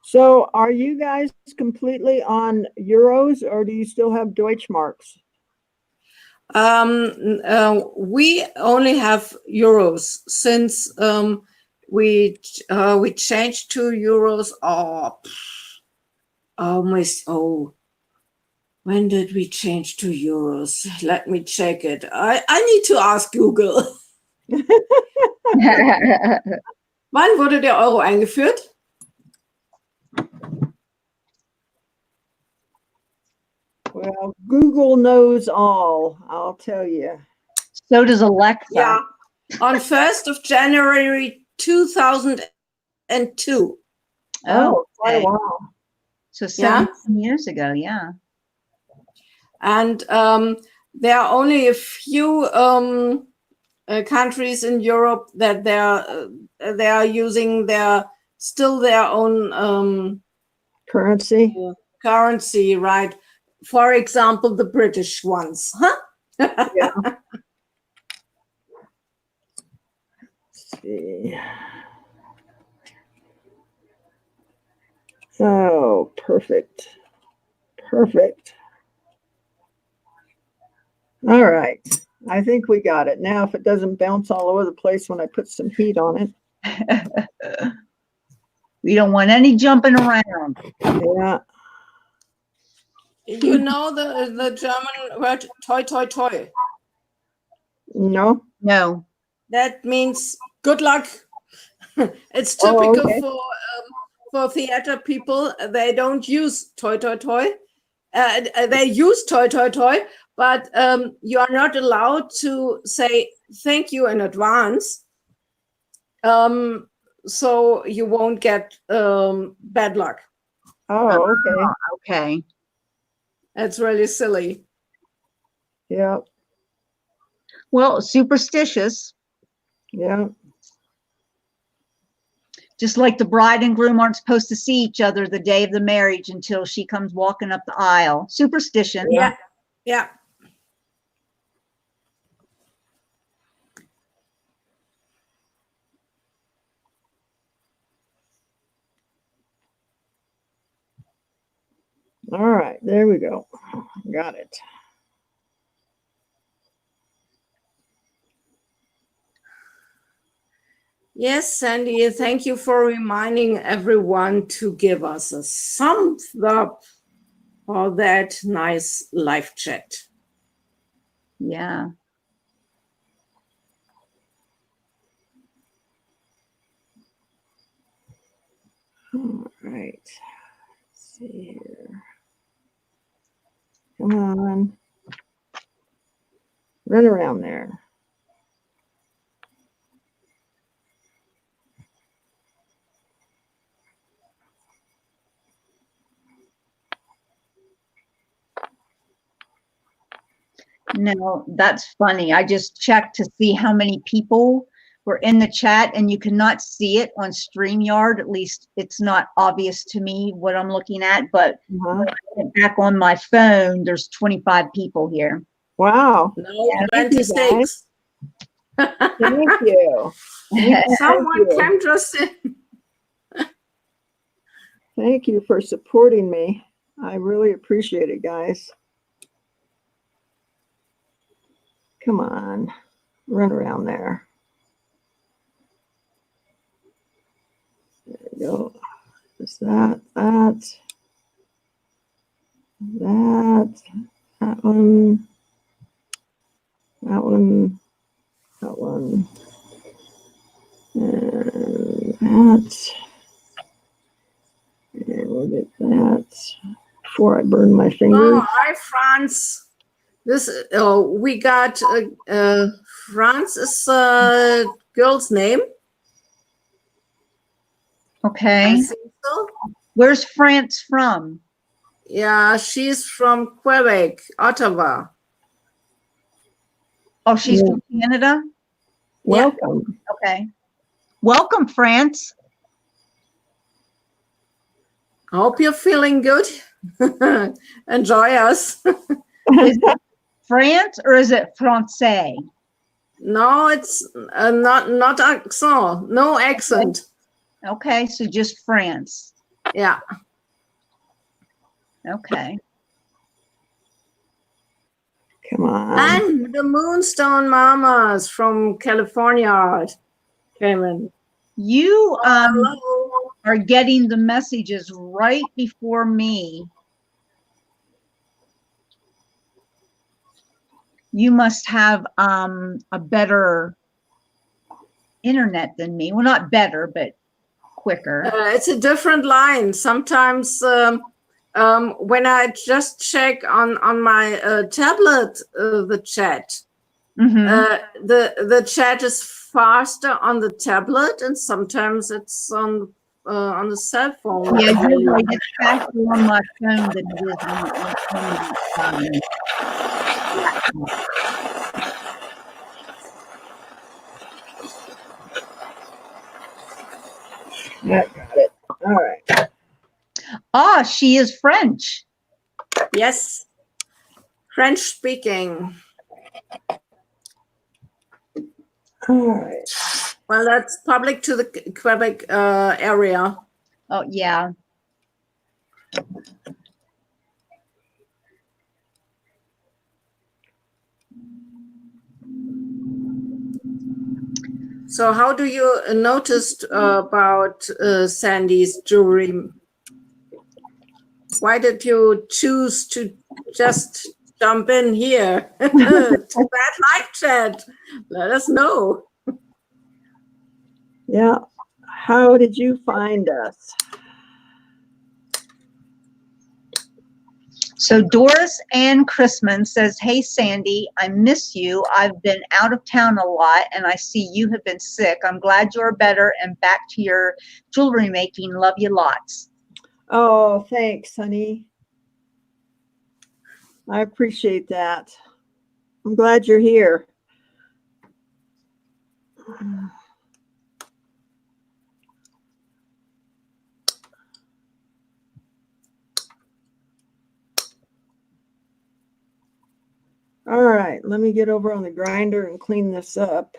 So are you guys completely on euros, or do you still have Deutschmarks? We only have euros since we changed to euros. When did we change to euros? Let me check it. I need to ask Google. Wann wurde der Euro eingeführt? Well, Google knows all, I'll tell you. So does Alexa. Yeah, on 1st of January 2002. Oh, quite a while. So 17 years ago, yeah. And there are only a few countries in Europe that they are using still their own currency. Currency, right? For example, the British ones. Huh? Yeah. Let's see. Oh, perfect. Perfect. All right. I think we got it. Now, if it doesn't bounce all over the place when I put some heat on it. We don't want any jumping around. Yeah. You know the German word toy, toy, toy? No. No. That means good luck. It's typical for theater people. They don't use toy, toy, toy. They use toy, toy, toy, but you are not allowed to say thank you in advance. So you won't get bad luck. Oh, okay. Okay. That's really silly. Yeah. Well, superstitious. Yeah. Just like the bride and groom aren't supposed to see each other the day of the marriage until she comes walking up the aisle. Superstition. Yeah. Yeah. All right. There we go. Got it. Yes, Sandy, thank you for reminding everyone to give us a thumbs up for that nice live chat. Yeah. All right. Let's see here. Come on. Run around there. No, that's funny. I just checked to see how many people were in the chat, and you cannot see it on StreamYard. At least it's not obvious to me what I'm looking at, but back on my phone, there's 25 people here. Wow. No, 26. Thank you. Someone came just in. Thank you for supporting me. I really appreciate it, guys. Come on, run around there. There we go. Is that one, that one, and that, and We'll get that before I burn my fingers. Oh, hi, France. This we got France is a girl's name. Okay. I think so. Where's France from? Yeah, she's from Quebec, Ottawa. Oh, she's from Canada? Welcome. Okay. Welcome, France. I hope you're feeling good. Enjoy us. Is it France or is it Francais? No, it's not accent. No accent. Okay, so just France. Yeah. Okay. Come on. And the Moonstone Mamas from California came in. You Hello. are getting the messages right before me. You must have a better internet than me. Well, not better, but quicker. It's a different line. Sometimes when I just check on my tablet the chat, the chat is faster on the tablet, and sometimes it's on the cell phone. Yeah, you're right. It's faster on my phone than it is on the I got it. All right. Ah, she is French. Yes, French speaking. All right. Well, that's public to the Quebec area. Oh, yeah. So how do you notice about Sandy's jewelry? Why did you choose to just jump in here to that live chat? Let us know. Yeah. How did you find us? So Doris Ann Chrisman says, hey, Sandy, I miss you. I've been out of town a lot and I see you have been sick. I'm glad you're better and back to your jewelry making. Love you lots. Oh, thanks, honey. I appreciate that. I'm glad you're here. All right, let me get over on the grinder and clean this up.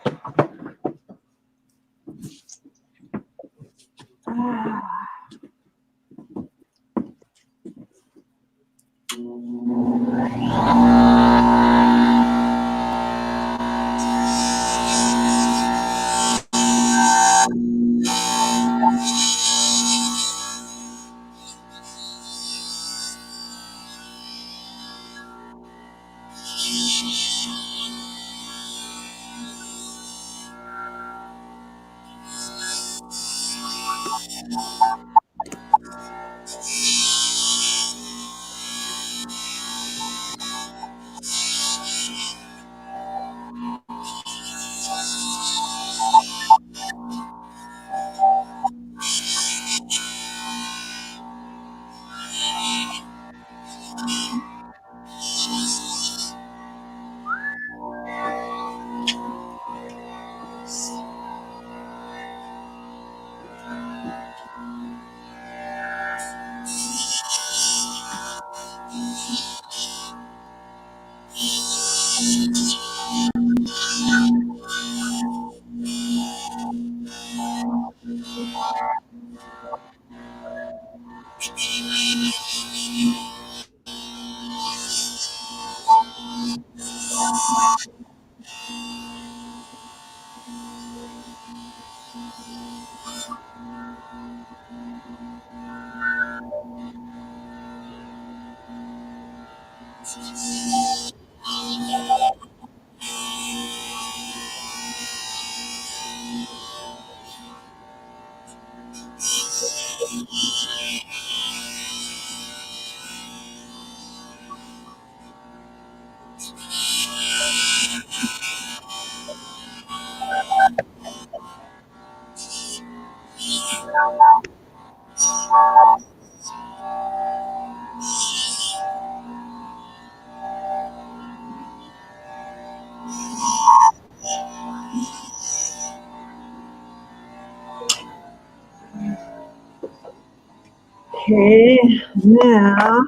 Okay, now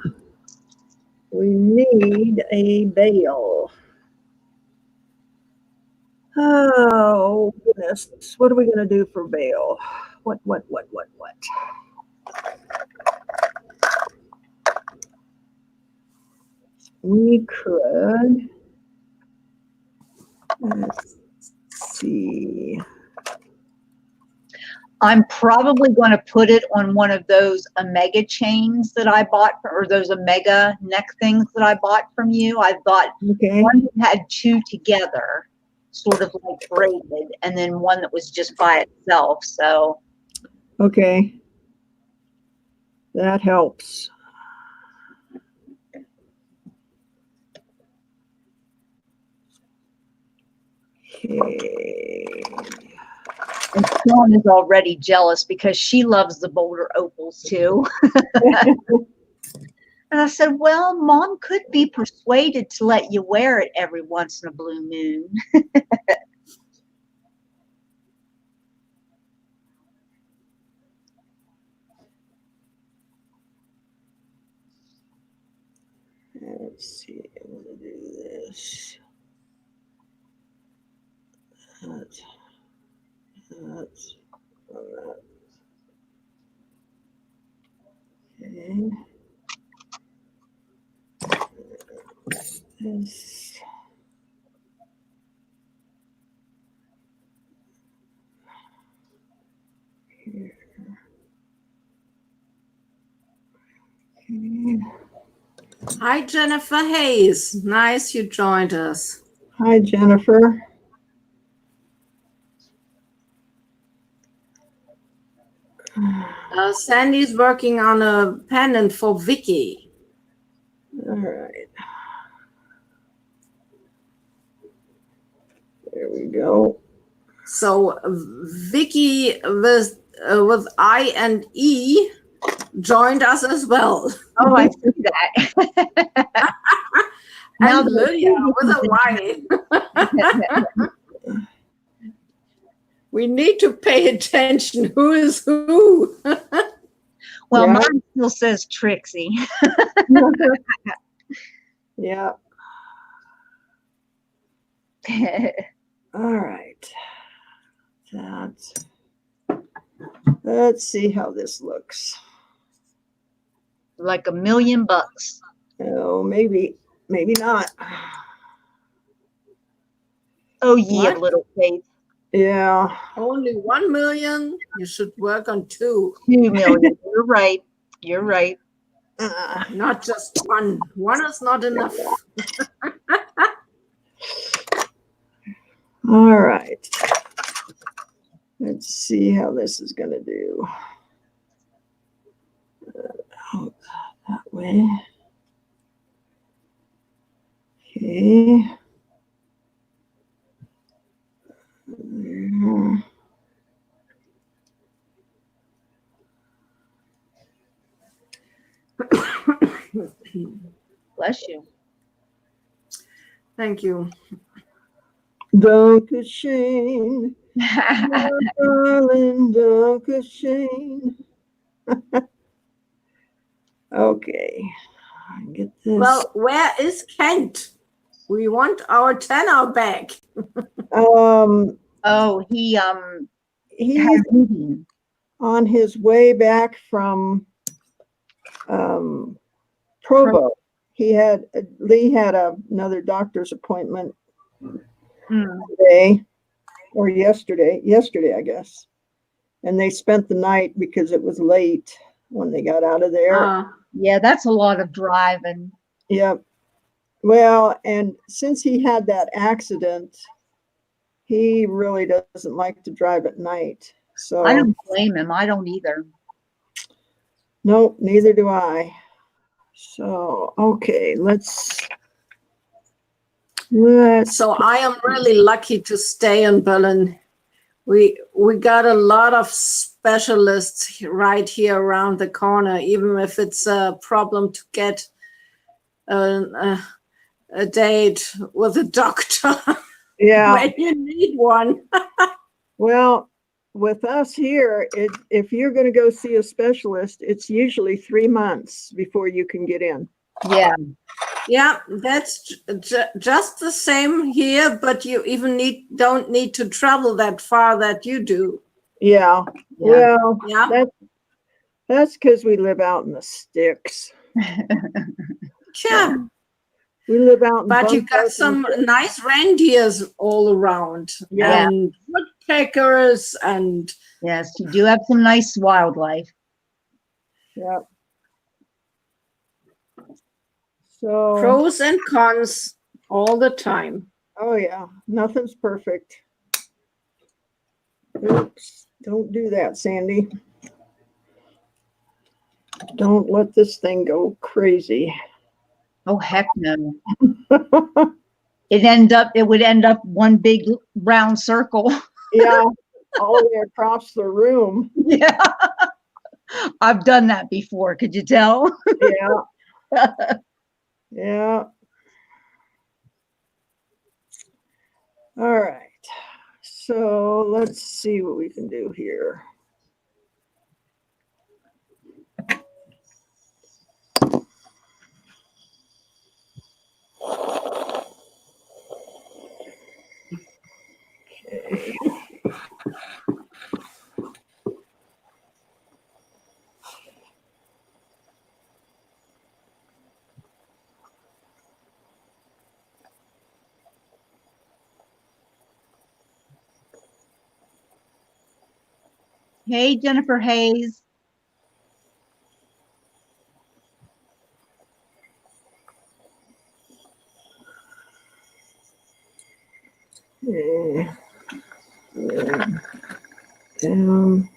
we need a bail. Oh, goodness. What are we going to do for bail? What? We could, let's see. I'm probably going to put it on one of those Omega chains that I bought, or those Omega neck things that I bought from you. I bought Okay, one that had two together, sort of like braided, and then one that was just by itself. So okay. That helps. Okay. and Dawn is already jealous because she loves the Boulder Opals too. And I said, well, Mom could be persuaded to let you wear it every once in a blue moon. Let's see. I'm going to do this. That's. Okay. This. Here. Okay. Hi, Jennifer Hayes. Nice you joined us. Hi, Jennifer. Sandy's working on a pendant for Vicky. All right. There we go. So Vicky with I and E joined us as well. Oh, I see that. Now And Lydia with a Y. We need to pay attention. Who is who? Well, Yeah. mine still says Trixie. Yeah. All right. Let's see how this looks. Like $1,000,000. Oh, maybe not. Oh, yeah, What? little faith. Yeah. Only 1 million? You should work on 2. 2,000,000. You're right. You're right. Not just 1. 1 is not enough. All right. Let's see how this is going to do. That way. Okay. There. Bless you. Thank you. Dankeschön, darling, Dankeschön. Okay, get this. Well, where is Kent? We want our tenor back. Oh, he He's had a meeting. on his way back from Provo. Lee had another doctor's appointment today or yesterday, I guess. And they spent the night because it was late when they got out of there. Yeah, that's a lot of driving. Yep. Well, and since he had that accident, he really doesn't like to drive at night. So I don't blame him. I don't either. nope, neither do I. So okay, let's. So I am really lucky to stay in Berlin. We got a lot of specialists right here around the corner, even if it's a problem to get a date with a doctor. Yeah. When you need one. Well, with us here, if you're going to go see a specialist, it's usually 3 months before you can get in. Yeah. Yeah, that's just the same here, but you even don't need to travel that far that you do. Yeah. Yeah. Well, Yeah. that's because we live out in the sticks. Yeah. We live out in But you got bunkhouse some nice reindeers all around, Yeah. and woodpeckers, and Yes, you do have some nice wildlife. Yeah. So, pros and cons all the time. oh yeah, nothing's perfect. Oops, don't do that, Sandy. Don't let this thing go crazy. Oh, heck no. It would end up one big round circle. Yeah, all the way across the room. Yeah. I've done that before. Could you tell? Yeah. Yeah. All right. So let's see what we can do here. Okay. Hey, Jennifer Hayes. Okay. Down.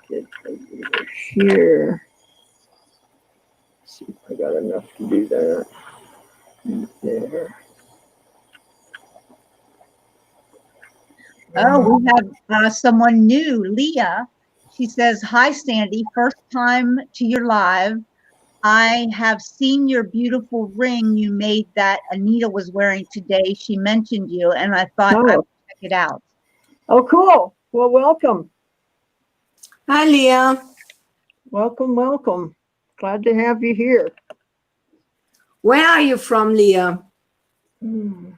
Get over here. See if I got enough to do that. Right there. Oh, we have someone new, Leah. She says, "Hi, Sandy. First time to your live. I have seen your beautiful ring you made that Anita was wearing today. She mentioned you, and I thought I would check it out." Oh, cool. Well, welcome. Hi, Leah. Welcome, welcome. Glad to have you here. Where are you from, Leah? Hmm.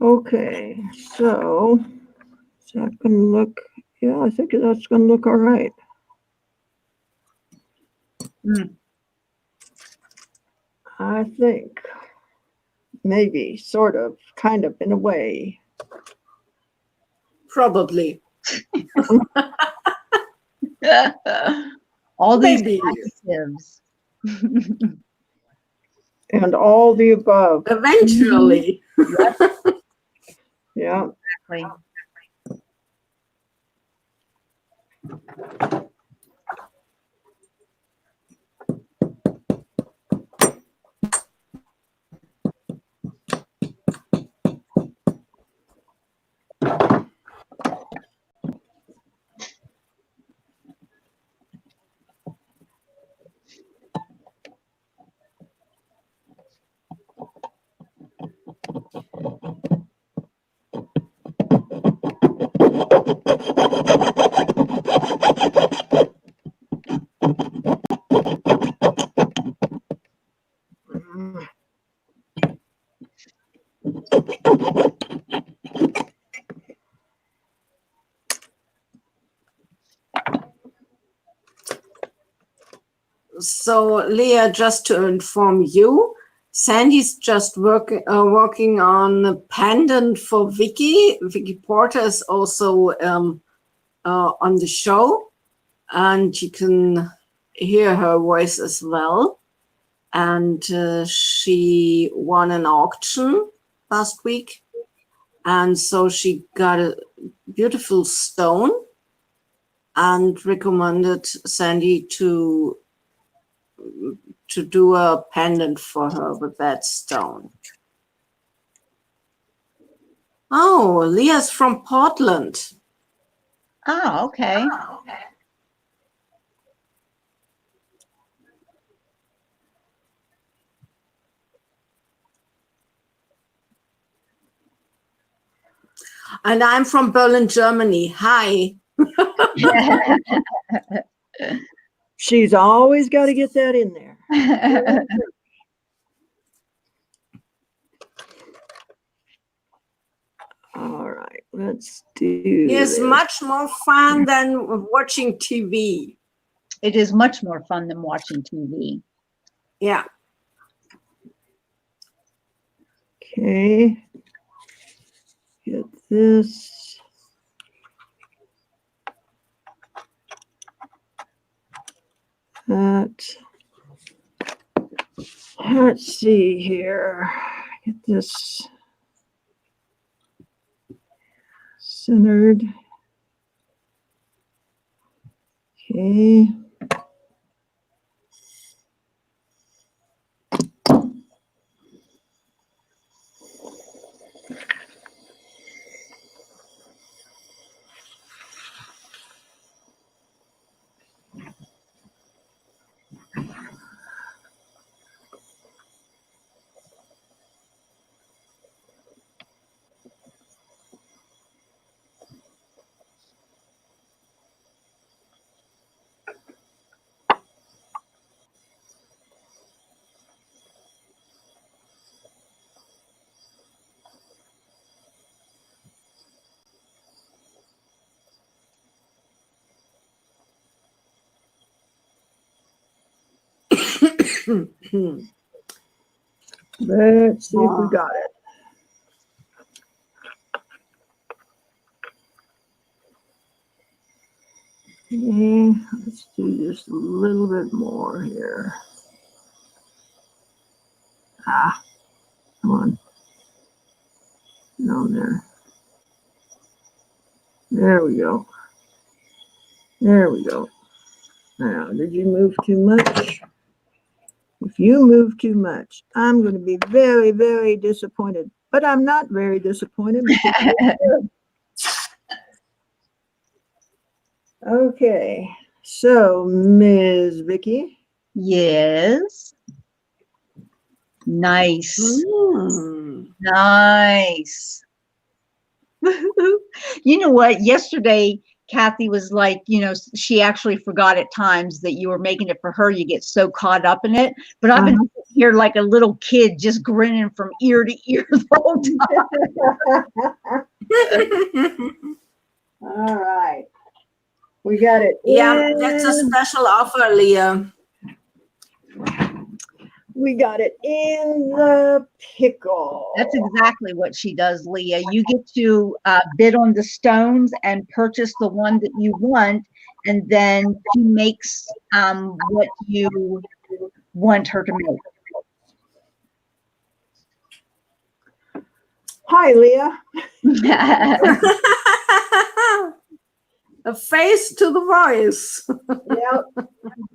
Okay, so is that going to look? Yeah, I think that's going to look all right. Mm. I think maybe, sort of, kind of, in a way. Probably. All these Maybe. adjectives. And all the above. Eventually. Yeah. Exactly. Mm. So, Leah, just to inform you, Sandy's just working on a pendant for Vicky. Vicky Porter is also on the show, and you can hear her voice as well. And she won an auction last week, and so she got a beautiful stone and recommended Sandy to do a pendant for her with that stone. Oh, Leah's from Portland. Oh, okay. And I'm from Berlin, Germany. Hi. She's always got to get that in there. All right, let's do It's this. much more fun than watching TV. It is much more fun than watching TV. Yeah. Okay. Get this. That. Let's see here. Get this centered. Okay. Let's see if we got it. Okay, let's do just a little bit more here. Ah, come on. Down there. There we go. There we go. Now, did you move too much? If you move too much, I'm going to be very, very disappointed. But I'm not very disappointed. Okay, so Ms. Vicky. Yes. Nice. Mm. Nice. You know what? Yesterday, Kathy was like, she actually forgot at times that you were making it for her. You get so caught up in it. But I've been here like a little kid just grinning from ear to ear the whole time. All right. We got it. Yeah, that's a special offer, Leah. We got it in the pickle. That's exactly what she does, Leah. You get to bid on the stones and purchase the one that you want, and then she makes what you want her to make. Hi, Leah. A face to the voice. Yep,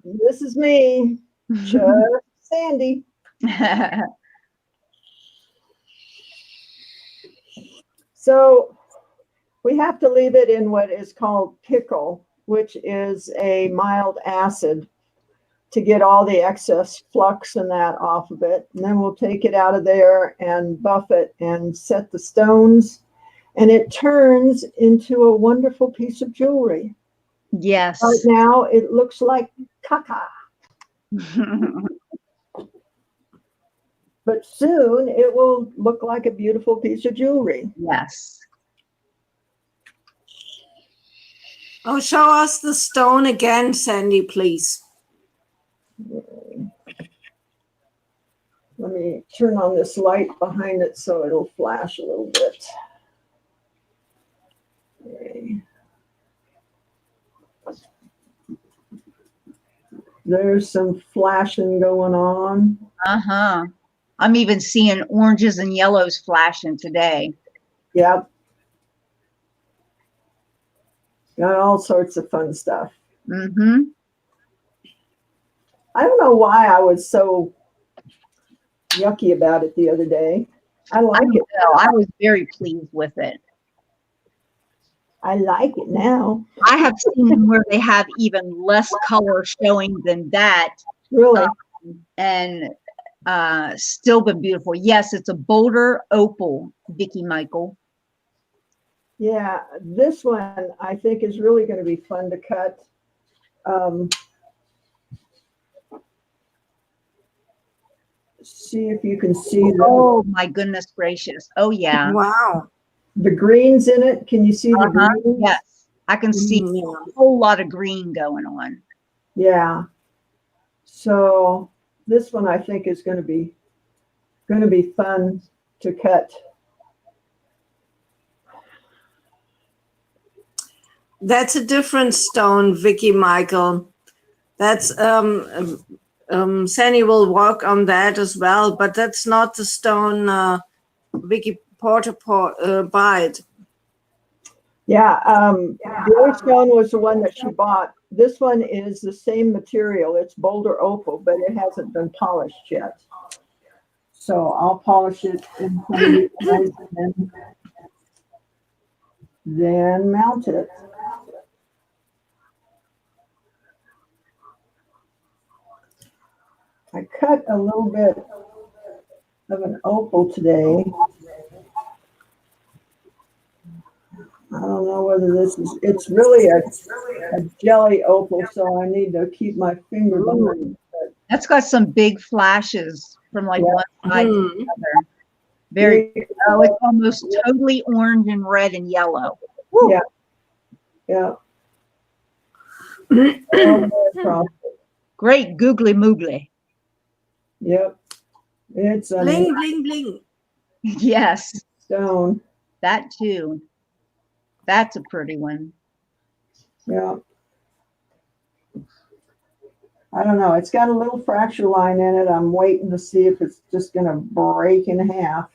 this is me, just Sandy. So we have to leave it in what is called pickle, which is a mild acid, to get all the excess flux and that off of it. And then we'll take it out of there and buff it and set the stones. And it turns into a wonderful piece of jewelry. Yes. Right now, it looks like caca. But soon it will look like a beautiful piece of jewelry. Yes. Oh, show us the stone again, Sandy, please. Let me turn on this light behind it so it'll flash a little bit. Okay. There's some flashing going on. Uh-huh. I'm even seeing oranges and yellows flashing today. Yep. Got all sorts of fun stuff. Mm-hmm. I don't know why I was so yucky about it the other day. I like it. I was very pleased with it. I like it now. I have seen them where they have even less color showing than that. Really? And still been beautiful. Yes, it's a Boulder Opal, Vicki Michael. Yeah, this one I think is really going to be fun to cut. Um, see if you can see Oh my goodness gracious. Oh yeah. Wow. the greens in it. Can you see the Uh-huh. greens? Yes. I can see Yeah. a whole lot of green going on. Yeah. So this one I think is going to be fun to cut. That's a different stone, Vicky Michael. That's Sandy will work on that as well, but that's not the stone Vicky Porter bought. Yeah, the other stone was the one that she bought. This one is the same material. It's boulder opal, but it hasn't been polished yet. So I'll polish it in front of you guys and then mount it. I cut a little bit of an opal today. I don't know whether this is, it's really a jelly opal, so I need to keep my finger behind it. That's got some big flashes from like Yeah. one side to Hmm. the other. Very, Big- oh, it's almost totally orange and red and yellow. Woo. Yeah. Yeah. All the way across. Great googly moogly. Yep. It's a Bling, bling, bling. Yes, stone. that too. That's a pretty one. Yeah. I don't know. It's got a little fracture line in it. I'm waiting to see if it's just going to break in half.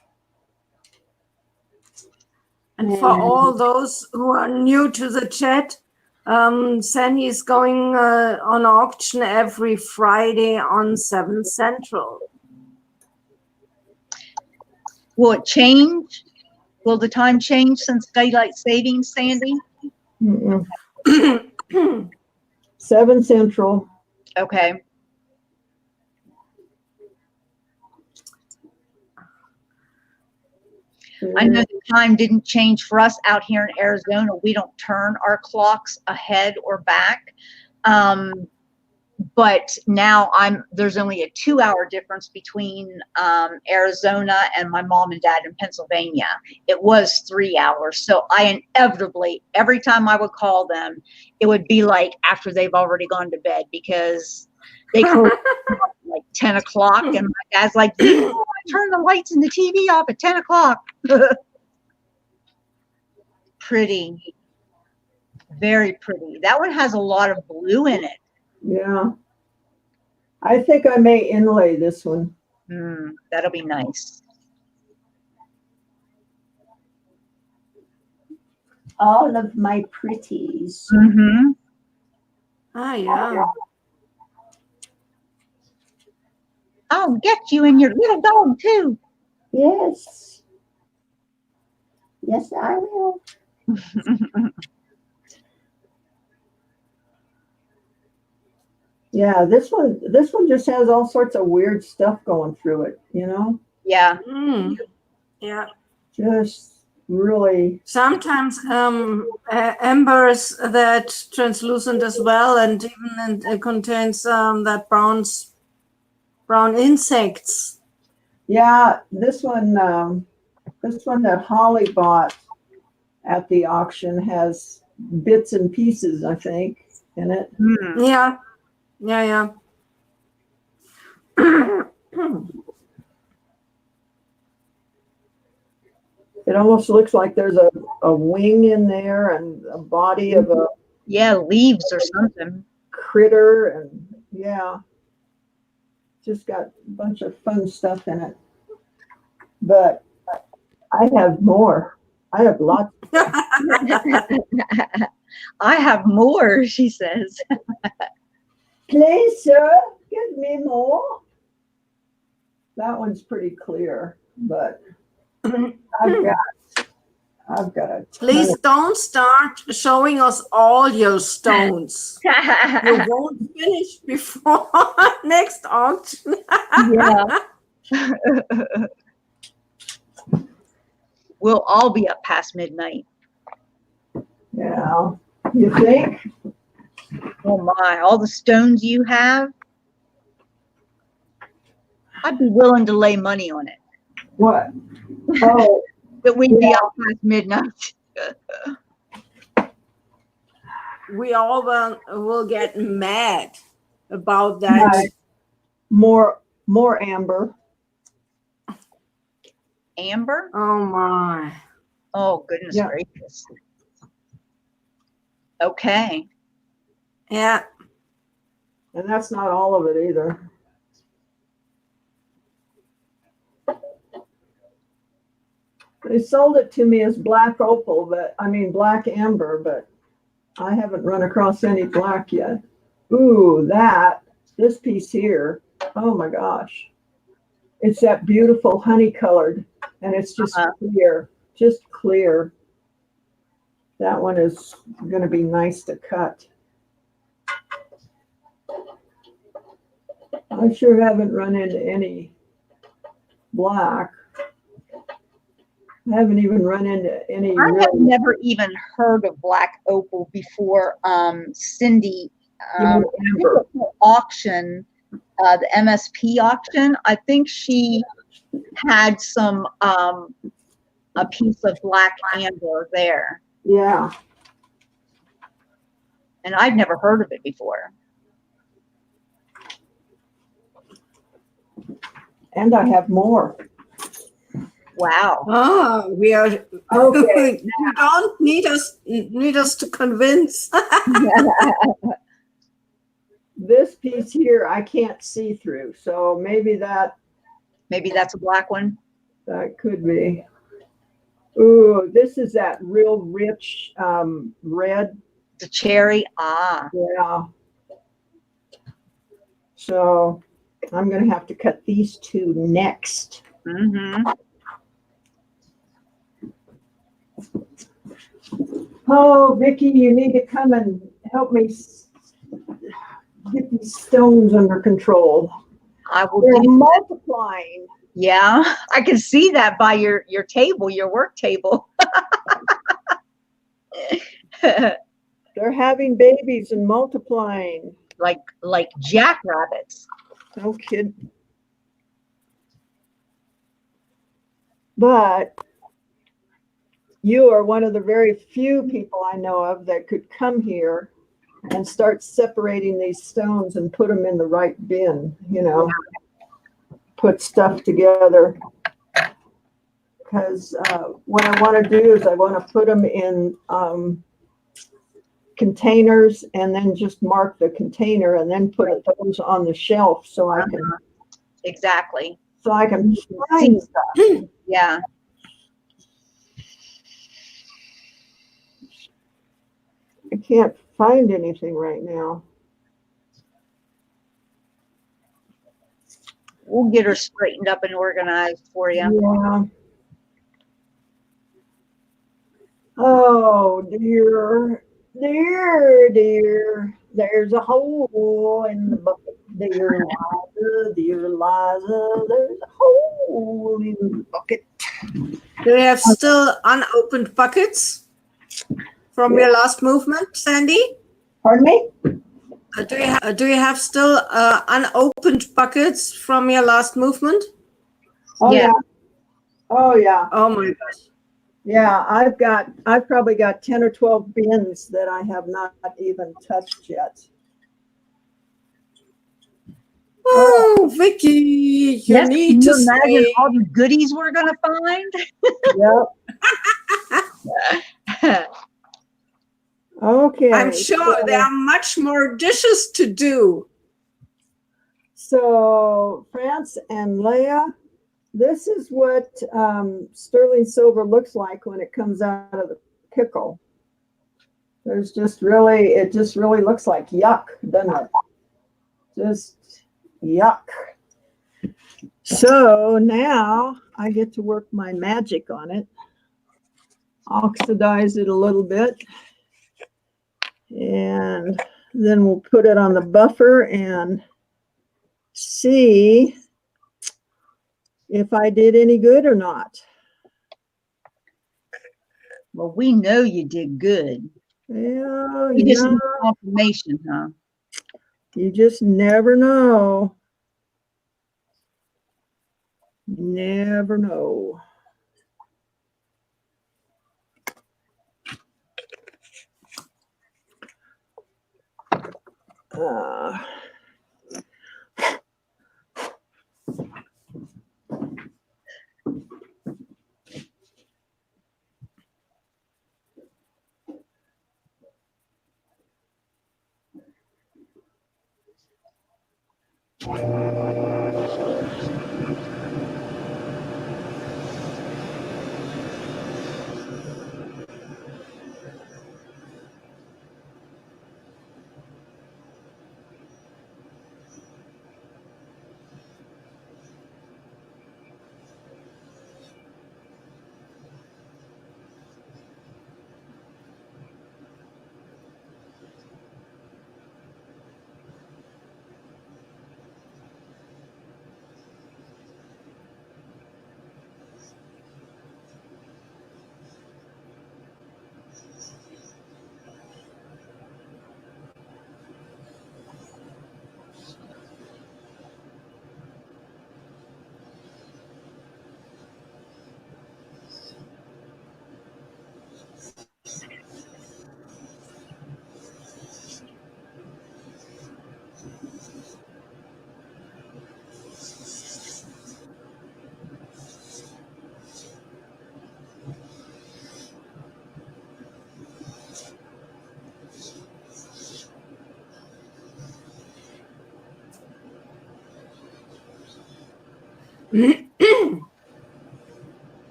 And for all those who are new to the chat, Sandy is going on auction every Friday on 7 Central. Will it change? Will the time change since daylight savings, Sandy? Mm-mm. 7 Central. Okay. I know the time didn't change for us out here in Arizona. We don't turn our clocks ahead or back. But now there's only a 2-hour difference between Arizona and my mom and dad in Pennsylvania. It was 3 hours. So I inevitably, every time I would call them, it would be like after they've already gone to bed because they close like 10 o'clock. And my dad's like, you know, I turn the lights and the TV off at 10 o'clock. Pretty. Very pretty. That one has a lot of blue in it. Yeah. I think I may inlay this one. That'll be nice. All of my pretties. Mm-hmm. Ah, yeah. I'll get you and your little dog too. Yes. Yes, I will. Yeah, this one just has all sorts of weird stuff going through it, you know? Yeah. Mm. Yeah. Just really. Sometimes ambers that translucent as well, and even it contains that brown insects. Yeah, this one that Holly bought at the auction has bits and pieces, I think, in it. Yeah. Yeah. It almost looks like there's a wing in there and a body of a leaves or something. critter, and yeah, just got a bunch of fun stuff in it. But I have more. I have lots. I have more, she says. Please, sir, give me more. That one's pretty clear, but I've got a Please don't start showing us all your stones. You won't finish before next auction. Yeah. We'll all be up past midnight. Yeah. You think? Oh my, all the stones you have. I'd be willing to lay money on it. What? Oh, That we'd be yeah. up past midnight. We all will get mad about that. Right. More amber. Amber? Oh my. Oh, goodness Yeah. gracious. Okay. Yeah. And that's not all of it either. They sold it to me as black opal, but I mean black amber, but I haven't run across any black yet. Ooh, this piece here. Oh my gosh. It's that beautiful honey colored, and it's just clear, just clear. That one is going to be nice to cut. I sure haven't run into any black. I haven't even run into any. I have never even heard of black opal before. Cindy, Amber. auction, the MSP auction. I think she had some a piece of black amber there, Yeah. and I'd never heard of it before. And I have more. Wow. Oh, we are okay. You don't need us to convince. This piece here I can't see through, so maybe that's a black one. That could be. Ooh, this is that real rich red. The cherry. Ah. Yeah. So I'm going to have to cut these two next. Mm-hmm. Oh, Vicki, you need to come and help me get these stones under control. I will. They're multiplying. Yeah, I can see that by your table, your work table. They're having babies and multiplying. Like jackrabbits. No kidding. But you are one of the very few people I know of that could come here and start separating these stones and put them in the right bin, put stuff together. Because what I want to do is I want to put them in containers and then just mark the container and then put those on the shelf so I can exactly. So I can find stuff. Yeah. I can't find anything right now. We'll get her straightened up and organized for you. Yeah. Oh dear, dear. There's a hole in the bucket. Dear Liza, there's a hole in the bucket. Do you have still unopened buckets from your last movement, Sandy? Pardon me? Do you have still unopened buckets from your last movement? Oh Yeah. yeah. Oh yeah. Oh my gosh. Yeah, I've probably got 10 or 12 bins that I have not even touched yet. Oh, Vicky, you need to imagine stay. all the goodies we're gonna find. Yep. Okay. I'm sure there are much more dishes to do. So France and Leah, this is what sterling silver looks like when it comes out of the pickle. It just really looks like yuck, doesn't it? Just yuck. So now I get to work my magic on it. Oxidize it a little bit. And then we'll put it on the buffer and see if I did any good or not. Well, we know you did good. Yeah, You just yeah. need confirmation, huh? You just never know. Never know. Uh,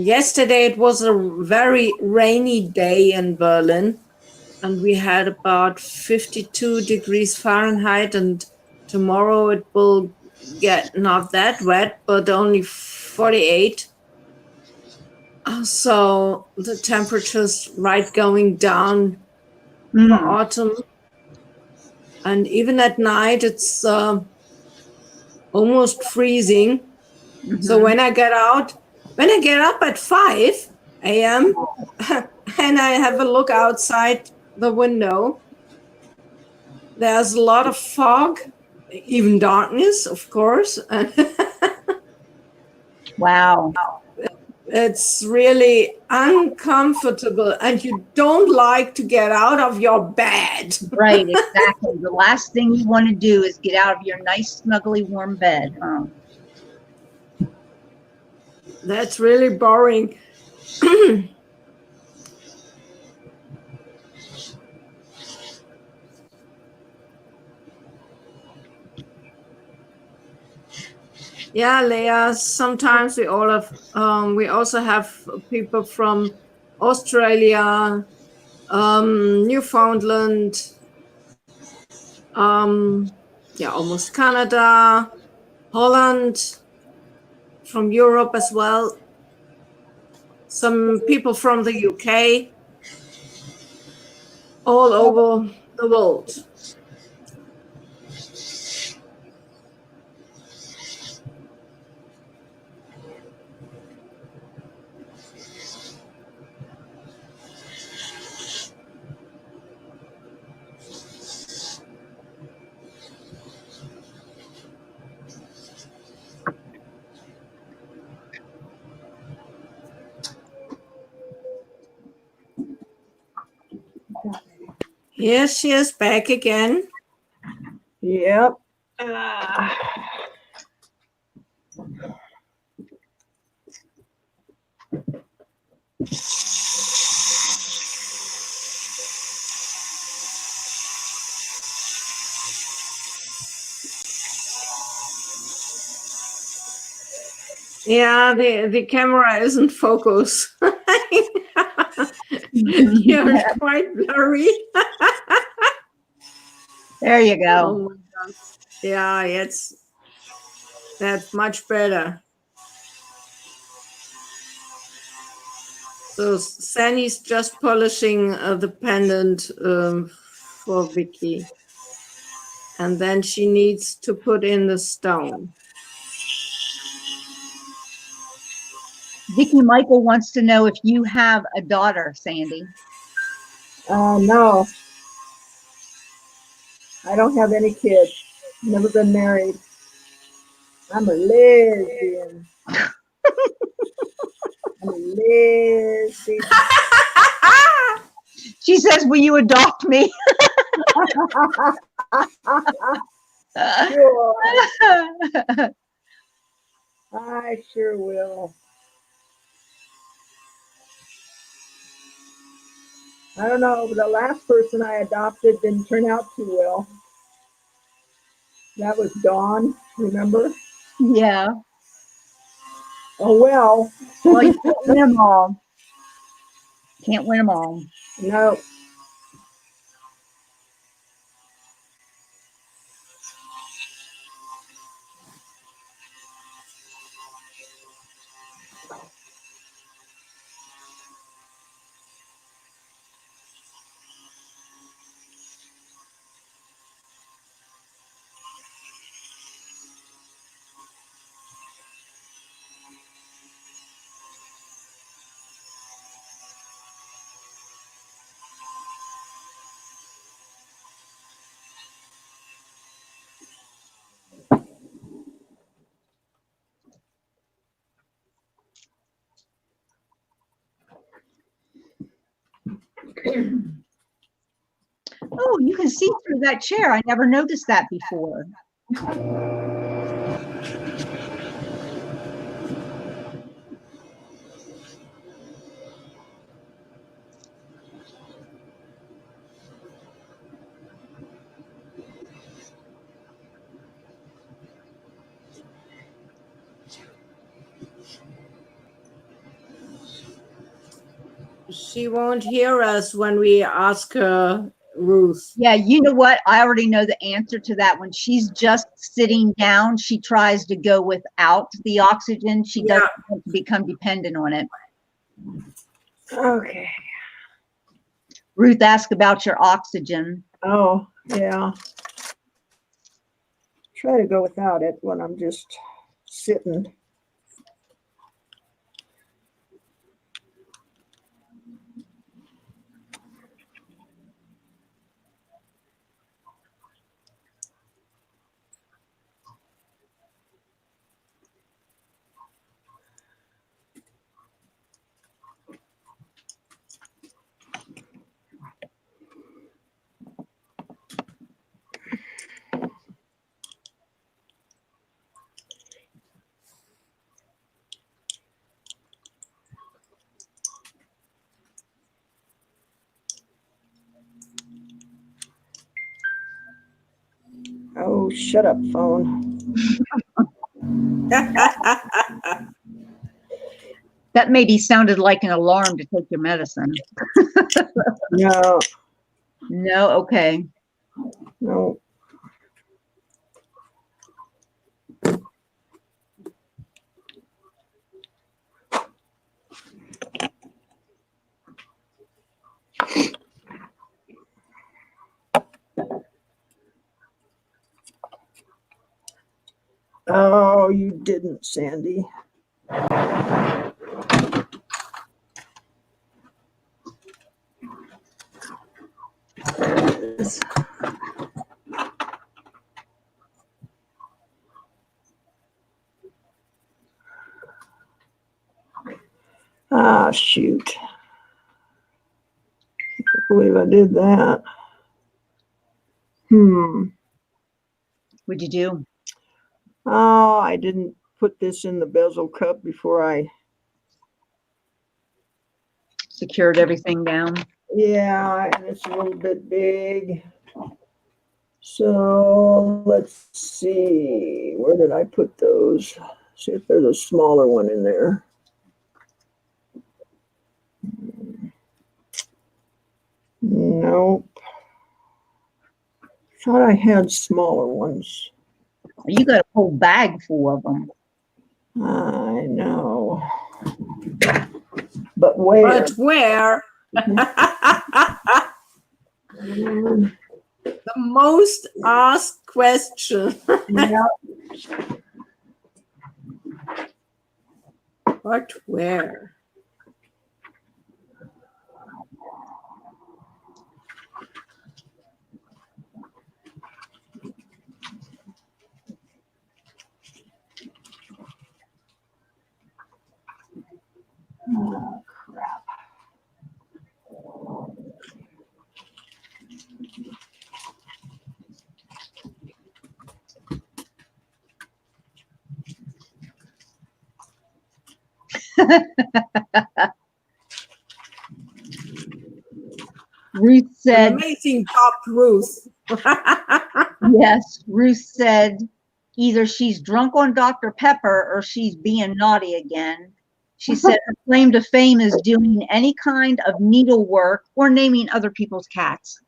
Yesterday it was a very rainy day in Berlin, and we had about 52 degrees Fahrenheit, and tomorrow it will get not that wet, but only 48. So the temperature's right going down for Mm. autumn. And even at night, it's almost freezing. So Mhm. when I get up at 5 a.m. and I have a look outside the window, there's a lot of fog, even darkness, of course. And Wow. it's really uncomfortable, and you don't like to get out of your bed. Right, exactly. The last thing you want to do is get out of your nice, snuggly, warm bed, huh? That's really boring. Yeah, Leah, sometimes we also have people from Australia, Newfoundland, yeah, almost Canada, Holland, from Europe as well. Some people from the UK, all over the world. Here she is back again. yep. Yeah, the camera isn't focus. You're quite blurry. There you go. Oh my God. Yeah, that's much better. So Sandy's just polishing the pendant for Vicky. And then she needs to put in the stone. Vicky Michael wants to know if you have a daughter, Sandy. No, I don't have any kids. Never been married. I'm a lesbian. I'm a lesbian. She says, will you adopt me? Sure, I sure will. I don't know, but the last person I adopted didn't turn out too well. That was Dawn, remember? Yeah. Oh, well. Well, you can't win them all. Can't win them all. No. Oh, you can see through that chair. I never noticed that before. She won't hear us when we ask her, Ruth. Yeah, you know what? I already know the answer to that. When she's just sitting down, she tries to go without the oxygen. She doesn't want to become dependent on it. Okay. Ruth asked about your oxygen. Oh, yeah. Try to go without it when I'm just sitting. Oh, shut up, phone. That maybe sounded like an alarm to take your medicine. No, No, okay. no. Oh, you didn't, Sandy. Ah, shoot. Can't believe I did that. What'd you do? Oh, I didn't put this in the bezel cup before I. Secured everything down. Yeah, and it's a little bit big. So let's see. Where did I put those? See if there's a smaller one in there. Nope. Thought I had smaller ones. You got a whole bag full of them. I know. But where? But where? The most asked question. Yeah. But where? Oh, crap. Ruth An said, amazing job, Ruth. yes, Ruth said, either she's drunk on Dr. Pepper or she's being naughty again. She said her claim to fame is doing any kind of needlework or naming other people's cats.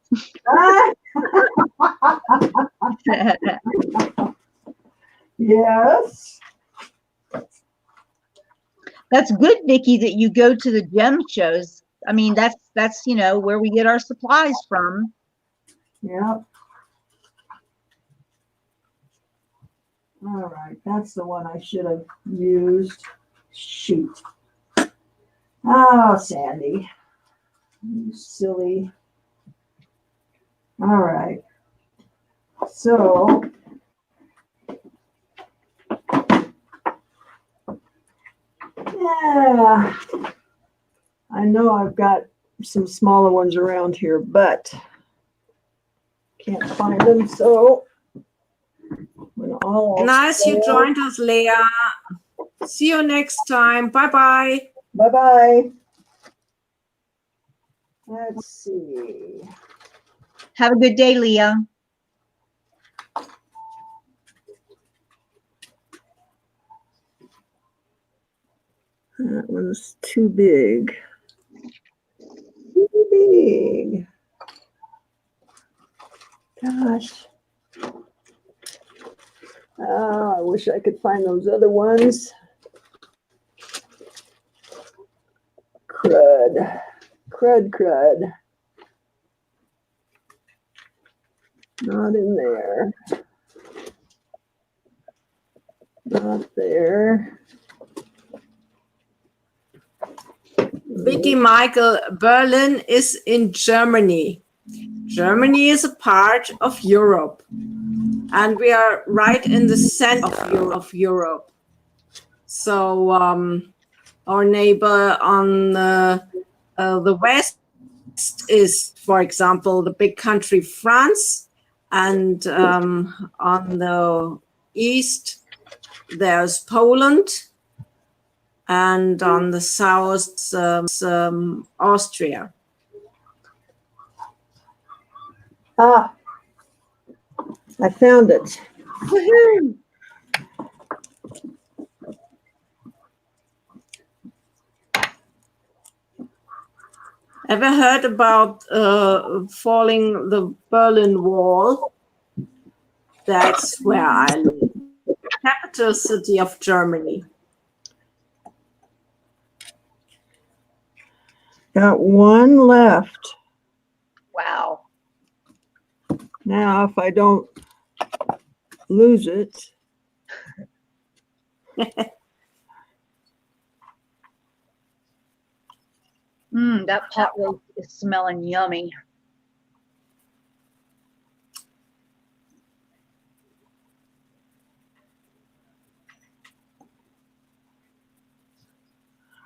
Yes. That's good, Vicki, that you go to the gem shows. I mean, that's where we get our supplies from. Yep. All right, that's the one I should have used. Shoot. Oh, Sandy. You silly. All right. So, yeah. I know I've got some smaller ones around here, but can't find them, so when all Nice you joined us, Leah. See you next time. Bye-bye. Bye-bye. Let's see. Have a good day, Leah. That one's too big. Too big. Gosh. Oh, I wish I could find those other ones. Crud. Crud, crud. Not in there. Not there. Vicky Michael, Berlin is in Germany. Germany is a part of Europe. And we are right in the center of Europe. So our neighbor on the west is, for example, the big country France. And on the east, there's Poland. And on the south, Austria. Ah, I found it. Woohoo! Ever heard about falling the Berlin Wall? That's where I live. Capital city of Germany. Got one left. Wow. Now, if I don't lose it. That pot roast is smelling yummy.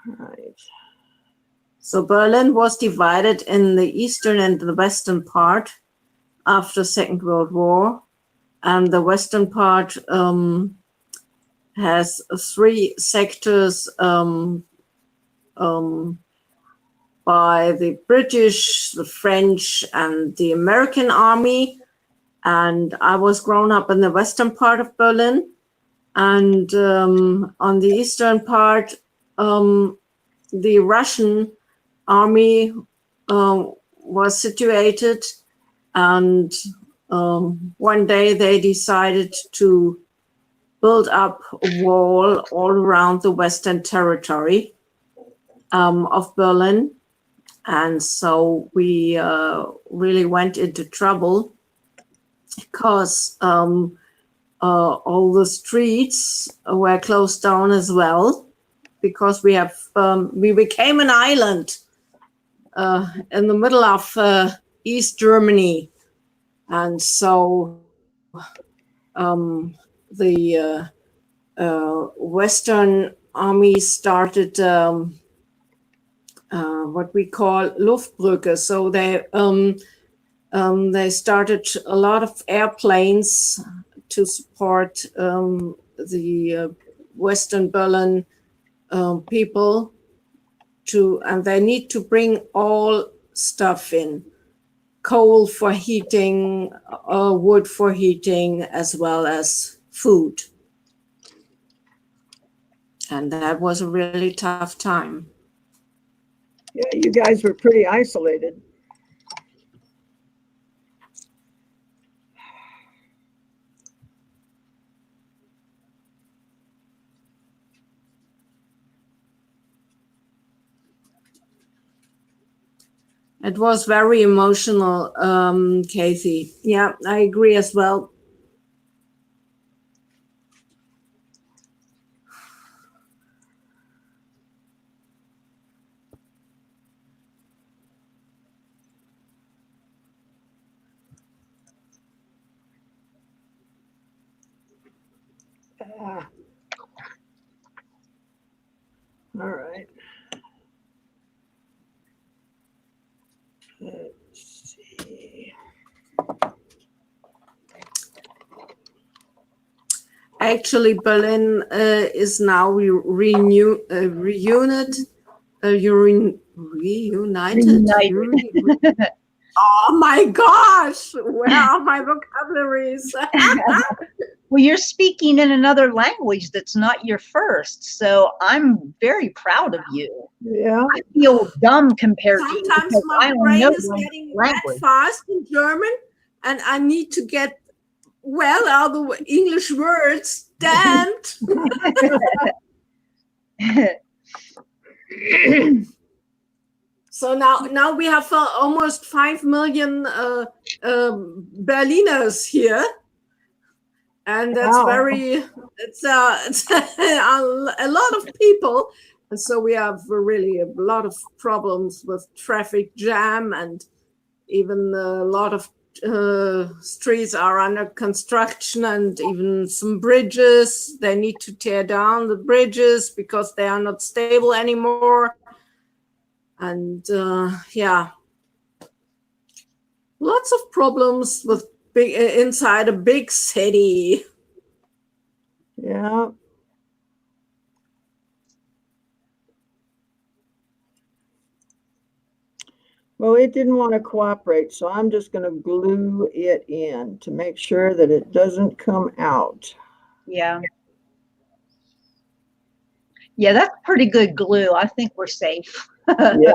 Right. So Berlin was divided in the eastern and the western part after Second World War. And the western part has three sectors by the British, the French, and the American army. And I was grown up in the western part of Berlin. And on the eastern part, the Russian army was situated. And one day they decided to build up a wall all around the western territory of Berlin. And so we really went into trouble. because all the streets were closed down as well, because we became an island in the middle of East Germany, and so the Western Army started what we call Luftbrücke. So they started a lot of airplanes to support the Western Berlin people and they need to bring all stuff in, coal for heating, wood for heating, as well as food. And that was a really tough time. Yeah, you guys were pretty isolated. It was very emotional, Kathy. Yeah, I agree as well. All right. Let's see. Actually, Berlin is now reunited. Oh my gosh! Where are my vocabularies? Well, you're speaking in another language that's not your first, so I'm very proud of you. Yeah. I feel dumb compared to you. Sometimes because I my don't brain know is one getting that language. fast in German, and I need to get all the English words. Damned. So now we have almost 5 million Berliners here, and that's Wow. it's a lot of people, and so we have really a lot of problems with traffic jam, and even a lot of streets are under construction, and even some bridges, they need to tear down the bridges because they are not stable anymore. And yeah, lots of problems with inside a big city. Yeah. Well, it didn't want to cooperate, so I'm just going to glue it in to make sure that it doesn't come out. Yeah. Yeah, that's pretty good glue. I think we're safe. Yeah.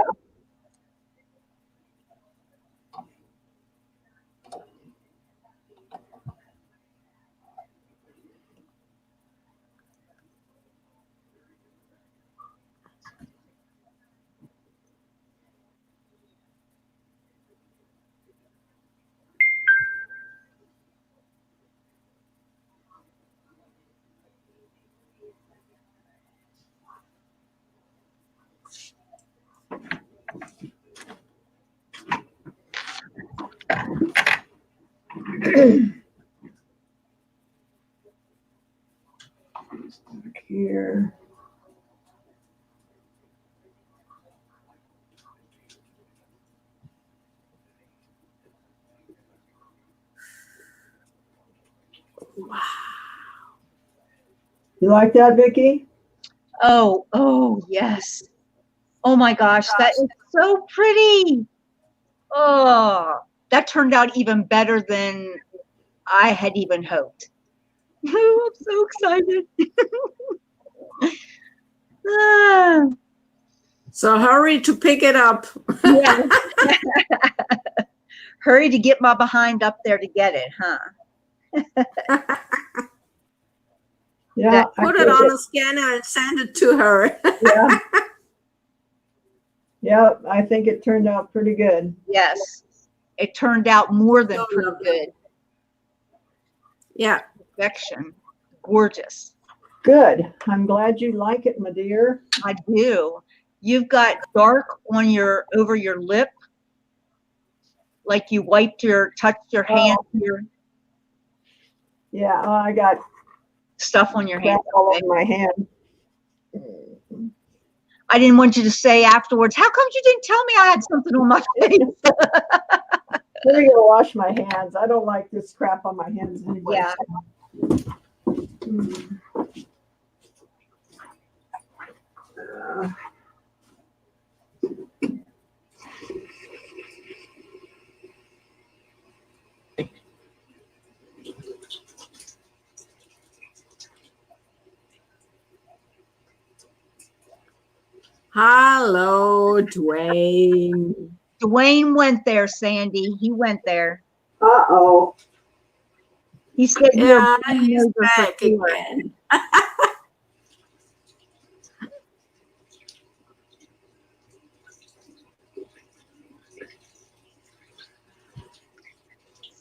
Here. Wow. You like that, Vicki? Oh, yes. Oh my gosh, that is so pretty. Oh, that turned out even better than I had even hoped. I'm so excited. So hurry to pick it up. Yeah. Hurry to get my behind up there to get it, huh? Yeah. Put it on a scanner and send it to her. Yeah. Yeah, I think it turned out pretty good. Yes. It turned out more than pretty good. Yeah. Perfection. Gorgeous. Good. I'm glad you like it, my dear. I do. You've got dark on over your lip, like you touched your hand here. Yeah, I got Stuff on your hand. crap all over my hand. I didn't want you to say afterwards, how come you didn't tell me I had something on my face? I'm gonna wash my hands. I don't like this crap on my hands anyway. Yeah. Hello, Dwayne. Dwayne went there, Sandy. He went there. Uh-oh. He said Yeah, you're he's over for back sure. again.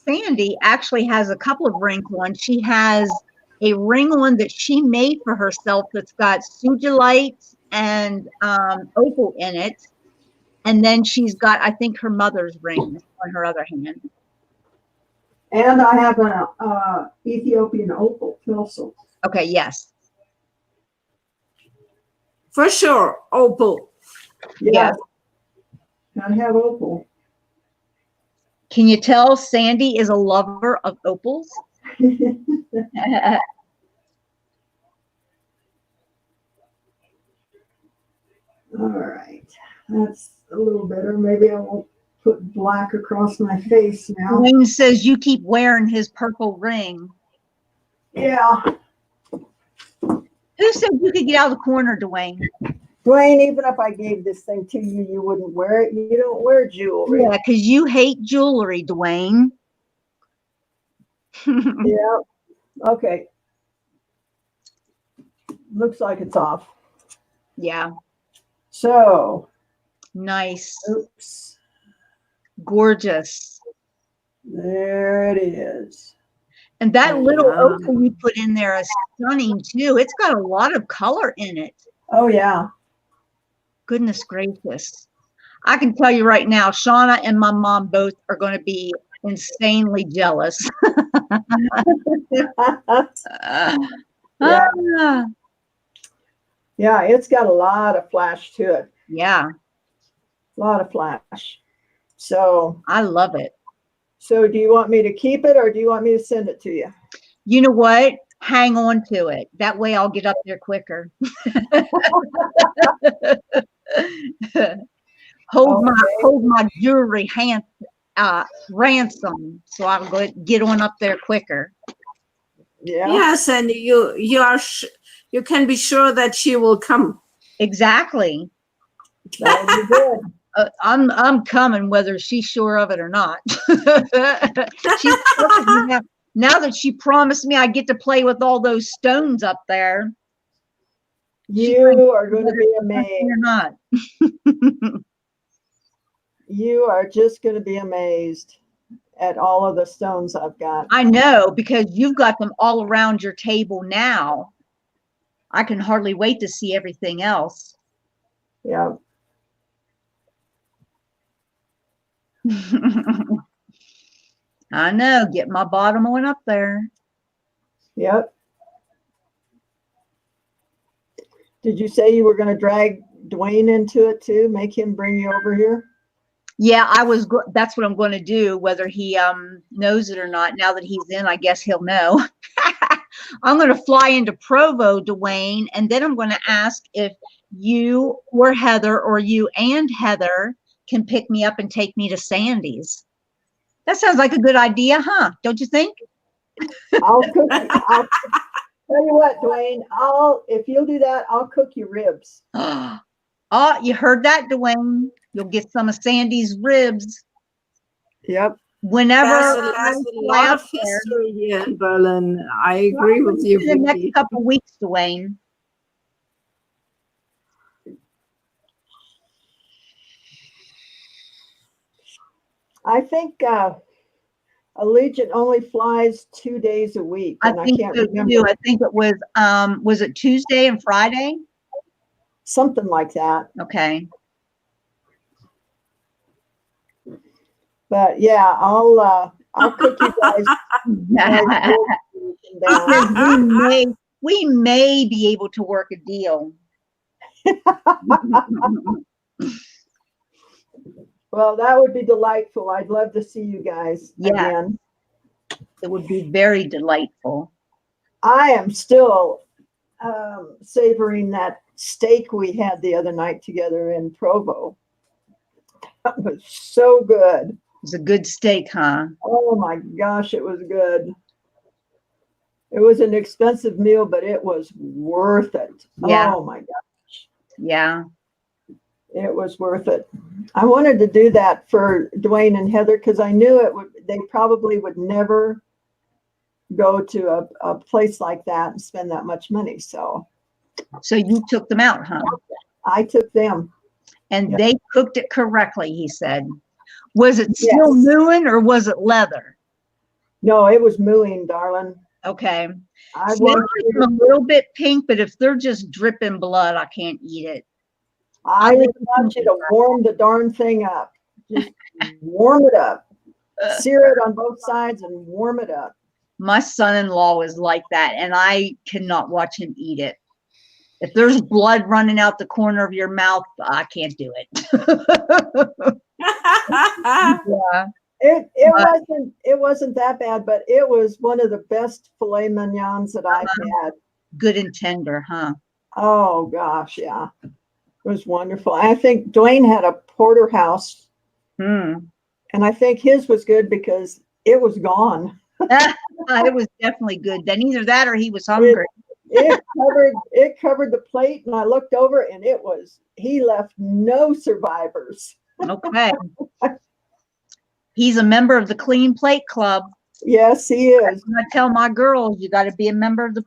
Sandy actually has a couple of rings on. She has a ring on that she made for herself that's got sugilite and opal in it. And then she's got, I think, her mother's ring on her other hand. And I have an Ethiopian opal also. Okay, yes. For sure, Opal. Yeah. I have opal. Can you tell Sandy is a lover of opals? All right. That's a little better. Maybe I won't put black across my face now. Wayne says you keep wearing his purple ring. Yeah. Who said you could get out of the corner, Dwayne? Dwayne, even if I gave this thing to you, you wouldn't wear it. You don't wear jewelry. Yeah, because you hate jewelry, Dwayne. Yeah. Okay. Looks like it's off. Yeah. So. Nice. Oops. Gorgeous. There it is. And that little opal you put in there is stunning too. It's got a lot of color in it. Oh, yeah. Goodness gracious. I can tell you right now, Shauna and my mom both are going to be insanely jealous. Yeah. Yeah, it's got a lot of flash to it. Yeah. A lot of flash. So. I love it. So do you want me to keep it or do you want me to send it to you? You know what? Hang on to it. That way I'll get up there quicker. Hold my jewelry ransom so I'll go get on up there quicker. Yeah. Yes, and you can be sure that she will come. Exactly. That would be good. I'm coming whether she's sure of it or not. Now that she promised me I get to play with all those stones up there. You are going to be amazed. Or not. You are just going to be amazed at all of the stones I've got. I know, because you've got them all around your table now. I can hardly wait to see everything else. Yeah. I know. Get my bottom one up there. Yep. Did you say you were going to drag Dwayne into it too? Make him bring you over here? Yeah, that's what I'm going to do, whether he knows it or not. Now that he's in, I guess he'll know. I'm going to fly into Provo, Dwayne, and then I'm going to ask if you or Heather or you and Heather can pick me up and take me to Sandy's. That sounds like a good idea, huh? Don't you think? I'll tell you what, Dwayne, if you'll do that, I'll cook you ribs. Oh, you heard that, Dwayne? You'll get some of Sandy's ribs. Yep. Whenever There's a lot of history here in Berlin. I agree with you. In the next couple of weeks, Dwayne. I think a Allegiant only flies 2 days a week, I and I think can't so remember. too. I think it was it Tuesday and Friday? Something like that. Okay. But yeah, I'll cook you guys. We may be able to work a deal. Well, that would be delightful. I'd love to see you guys again. It would be very delightful. I am still savoring that steak we had the other night together in Provo. That was so good. It was a good steak, huh? Oh my gosh, it was good. It was an expensive meal, but it was worth it. Yeah. Oh my gosh. Yeah. It was worth it. I wanted to do that for Dwayne and Heather because I knew they probably would never go to a place like that and spend that much money. So you took them out, huh? I took them. And they cooked it correctly, he said. Was it still mooing or was it leather? No, it was mooing, darling. Okay. I want them a little bit pink, but if they're just dripping blood, I can't eat it. I just want you to warm the darn thing up. Just warm it up. Sear it on both sides and warm it up. My son-in-law was like that, and I cannot watch him eat it. If there's blood running out the corner of your mouth, I can't do it. Yeah. It wasn't that bad, but it was one of the best filet mignons that I've had. Good and tender, huh? Oh gosh, yeah. It was wonderful. I think Dwayne had a porterhouse. And I think his was good because it was gone. It was definitely good. Then either that or he was hungry. It covered the plate, and I looked over, and he left no survivors. Okay. He's a member of the Clean Plate Club. Yes, he is. I tell my girls, you got to be a member of the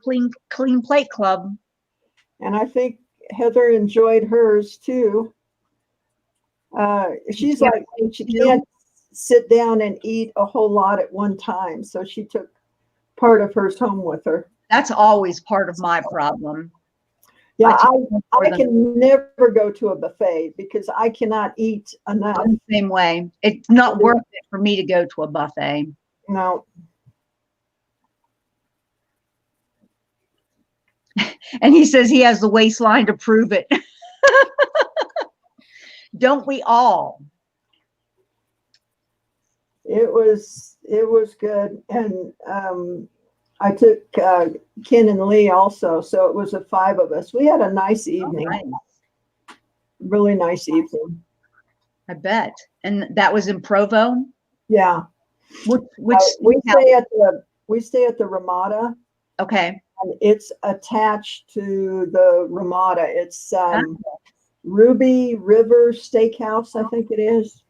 Clean Plate Club. And I think Heather enjoyed hers too. She's like, she can't sit down and eat a whole lot at one time, so she took part of hers home with her. That's always part of my problem. Yeah, I can never go to a buffet because I cannot eat enough. I'm the same way. It's not worth it for me to go to a buffet. No. And he says he has the waistline to prove it. Don't we all? It was good. And I took Ken and Lee also, so it was 5 of us. We had a nice evening. Oh, nice. Really nice evening. I bet. And that was in Provo? Yeah. Which we stay at the Ramada. Okay. And it's attached to the Ramada. It's Ruby River Steakhouse, I think it is.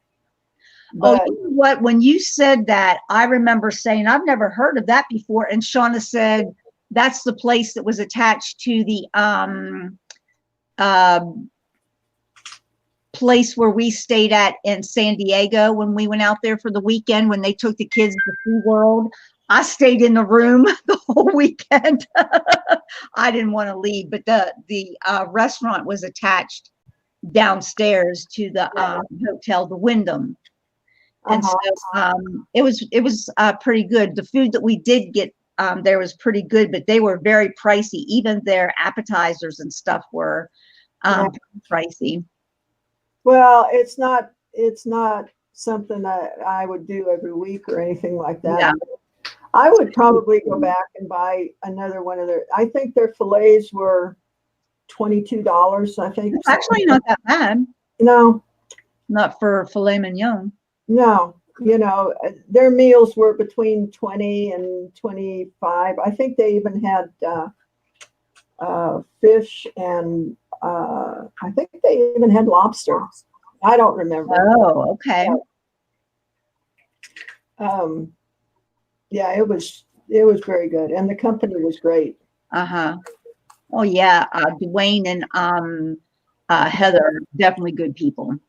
But, you know what? When you said that, I remember saying, I've never heard of that before. And Shauna said, that's the place that was attached to the place where we stayed at in San Diego when we went out there for the weekend, when they took the kids to SeaWorld. I stayed in the room the whole weekend. I didn't want to leave, but the restaurant was attached downstairs to the hotel, the Wyndham. And so it was pretty good. The food that we did get there was pretty good, but they were very pricey. Even their appetizers and stuff were pricey. Well, it's not something that I would do every week or anything like that. Yeah. I would probably go back and buy another one of their. I think their fillets were $22. I think it's actually not that bad. No, not for filet mignon. No, their meals were between 20 and 25. I think they even had fish, and I think they even had lobster. I don't remember. Oh, okay. Yeah, it was very good, and the company was great. Oh yeah, Dwayne and Heather, definitely good people.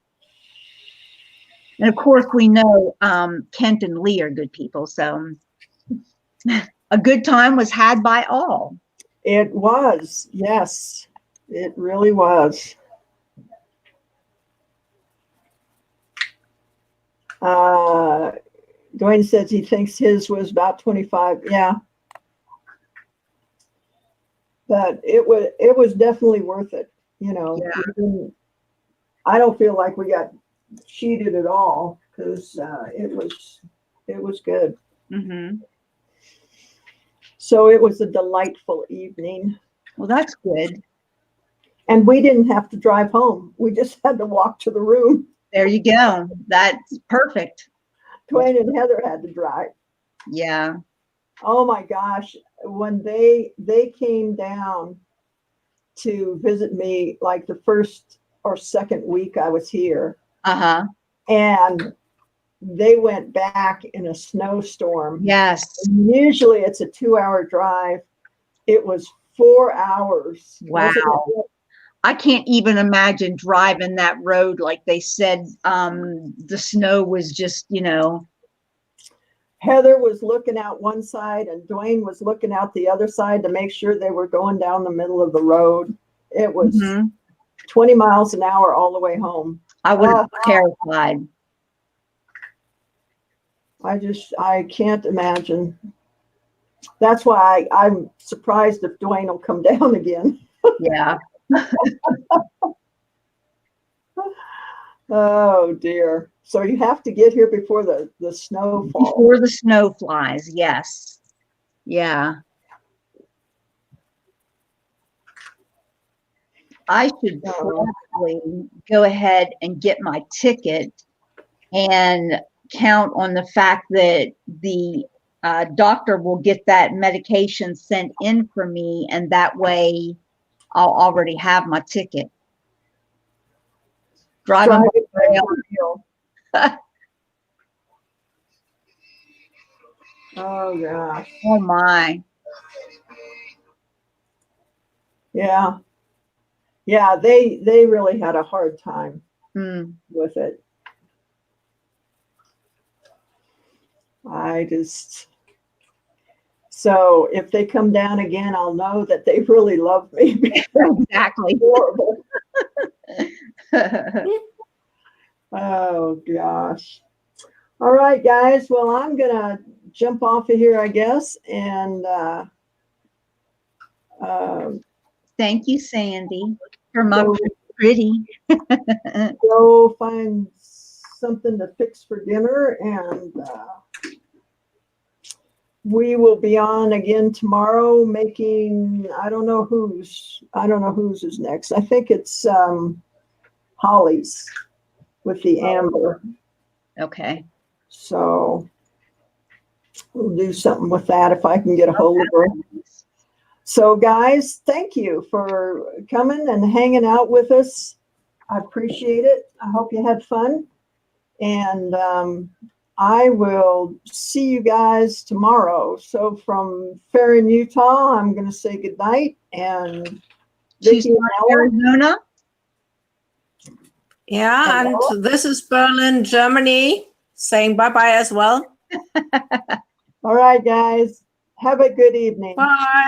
And of course, we know Kent and Lee are good people. So a good time was had by all. It was, yes, it really was. Dwayne says he thinks his was about 25. Yeah. But it was definitely worth it. You know, Yeah. I don't feel like we got cheated at all because it was good. Mm-hmm. So it was a delightful evening. Well, that's good. And we didn't have to drive home. We just had to walk to the room. There you go. That's perfect. Dwayne and Heather had to drive. Yeah. Oh my gosh. When they came down to visit me like the first or second week I was here. Uh-huh. And they went back in a snowstorm. Yes. Usually it's a 2-hour drive. It was 4 hours. Wow. I can't even imagine driving that road. Like they said, the snow was just, you know. Heather was looking out one side and Dwayne was looking out the other side to make sure they were going down the middle of the road. It was 20 miles an hour all the way home. I would have been terrified. I can't imagine. That's why I'm surprised if Dwayne will come down again. Yeah. Oh dear. So you have to get here before the snow falls. Before the snow flies, yes. Yeah. I should probably go ahead and get my ticket and count on the fact that the doctor will get that medication sent in for me, and that way I'll already have my ticket. Driving by rail. Oh gosh. Oh my. Yeah. Yeah, they really had a hard time with it. So if they come down again, I'll know that they really love me. Exactly. Horrible. Oh gosh. All right, guys. Well, I'm gonna jump off of here, I guess, and thank you, Sandy, for my pretty. Go find something to fix for dinner, and we will be on again tomorrow making, I don't know whose is next. I think it's Holly's with the amber. Okay. So we'll do something with that if I can get a hold of her. So guys, thank you for coming and hanging out with us. I appreciate it. I hope you had fun. And I will see you guys tomorrow. So from Farron, Utah, I'm going to say goodnight. And She's in Arizona. Yeah, and this is Berlin, Germany, saying bye-bye as well. All right, guys. Have a good evening. Bye.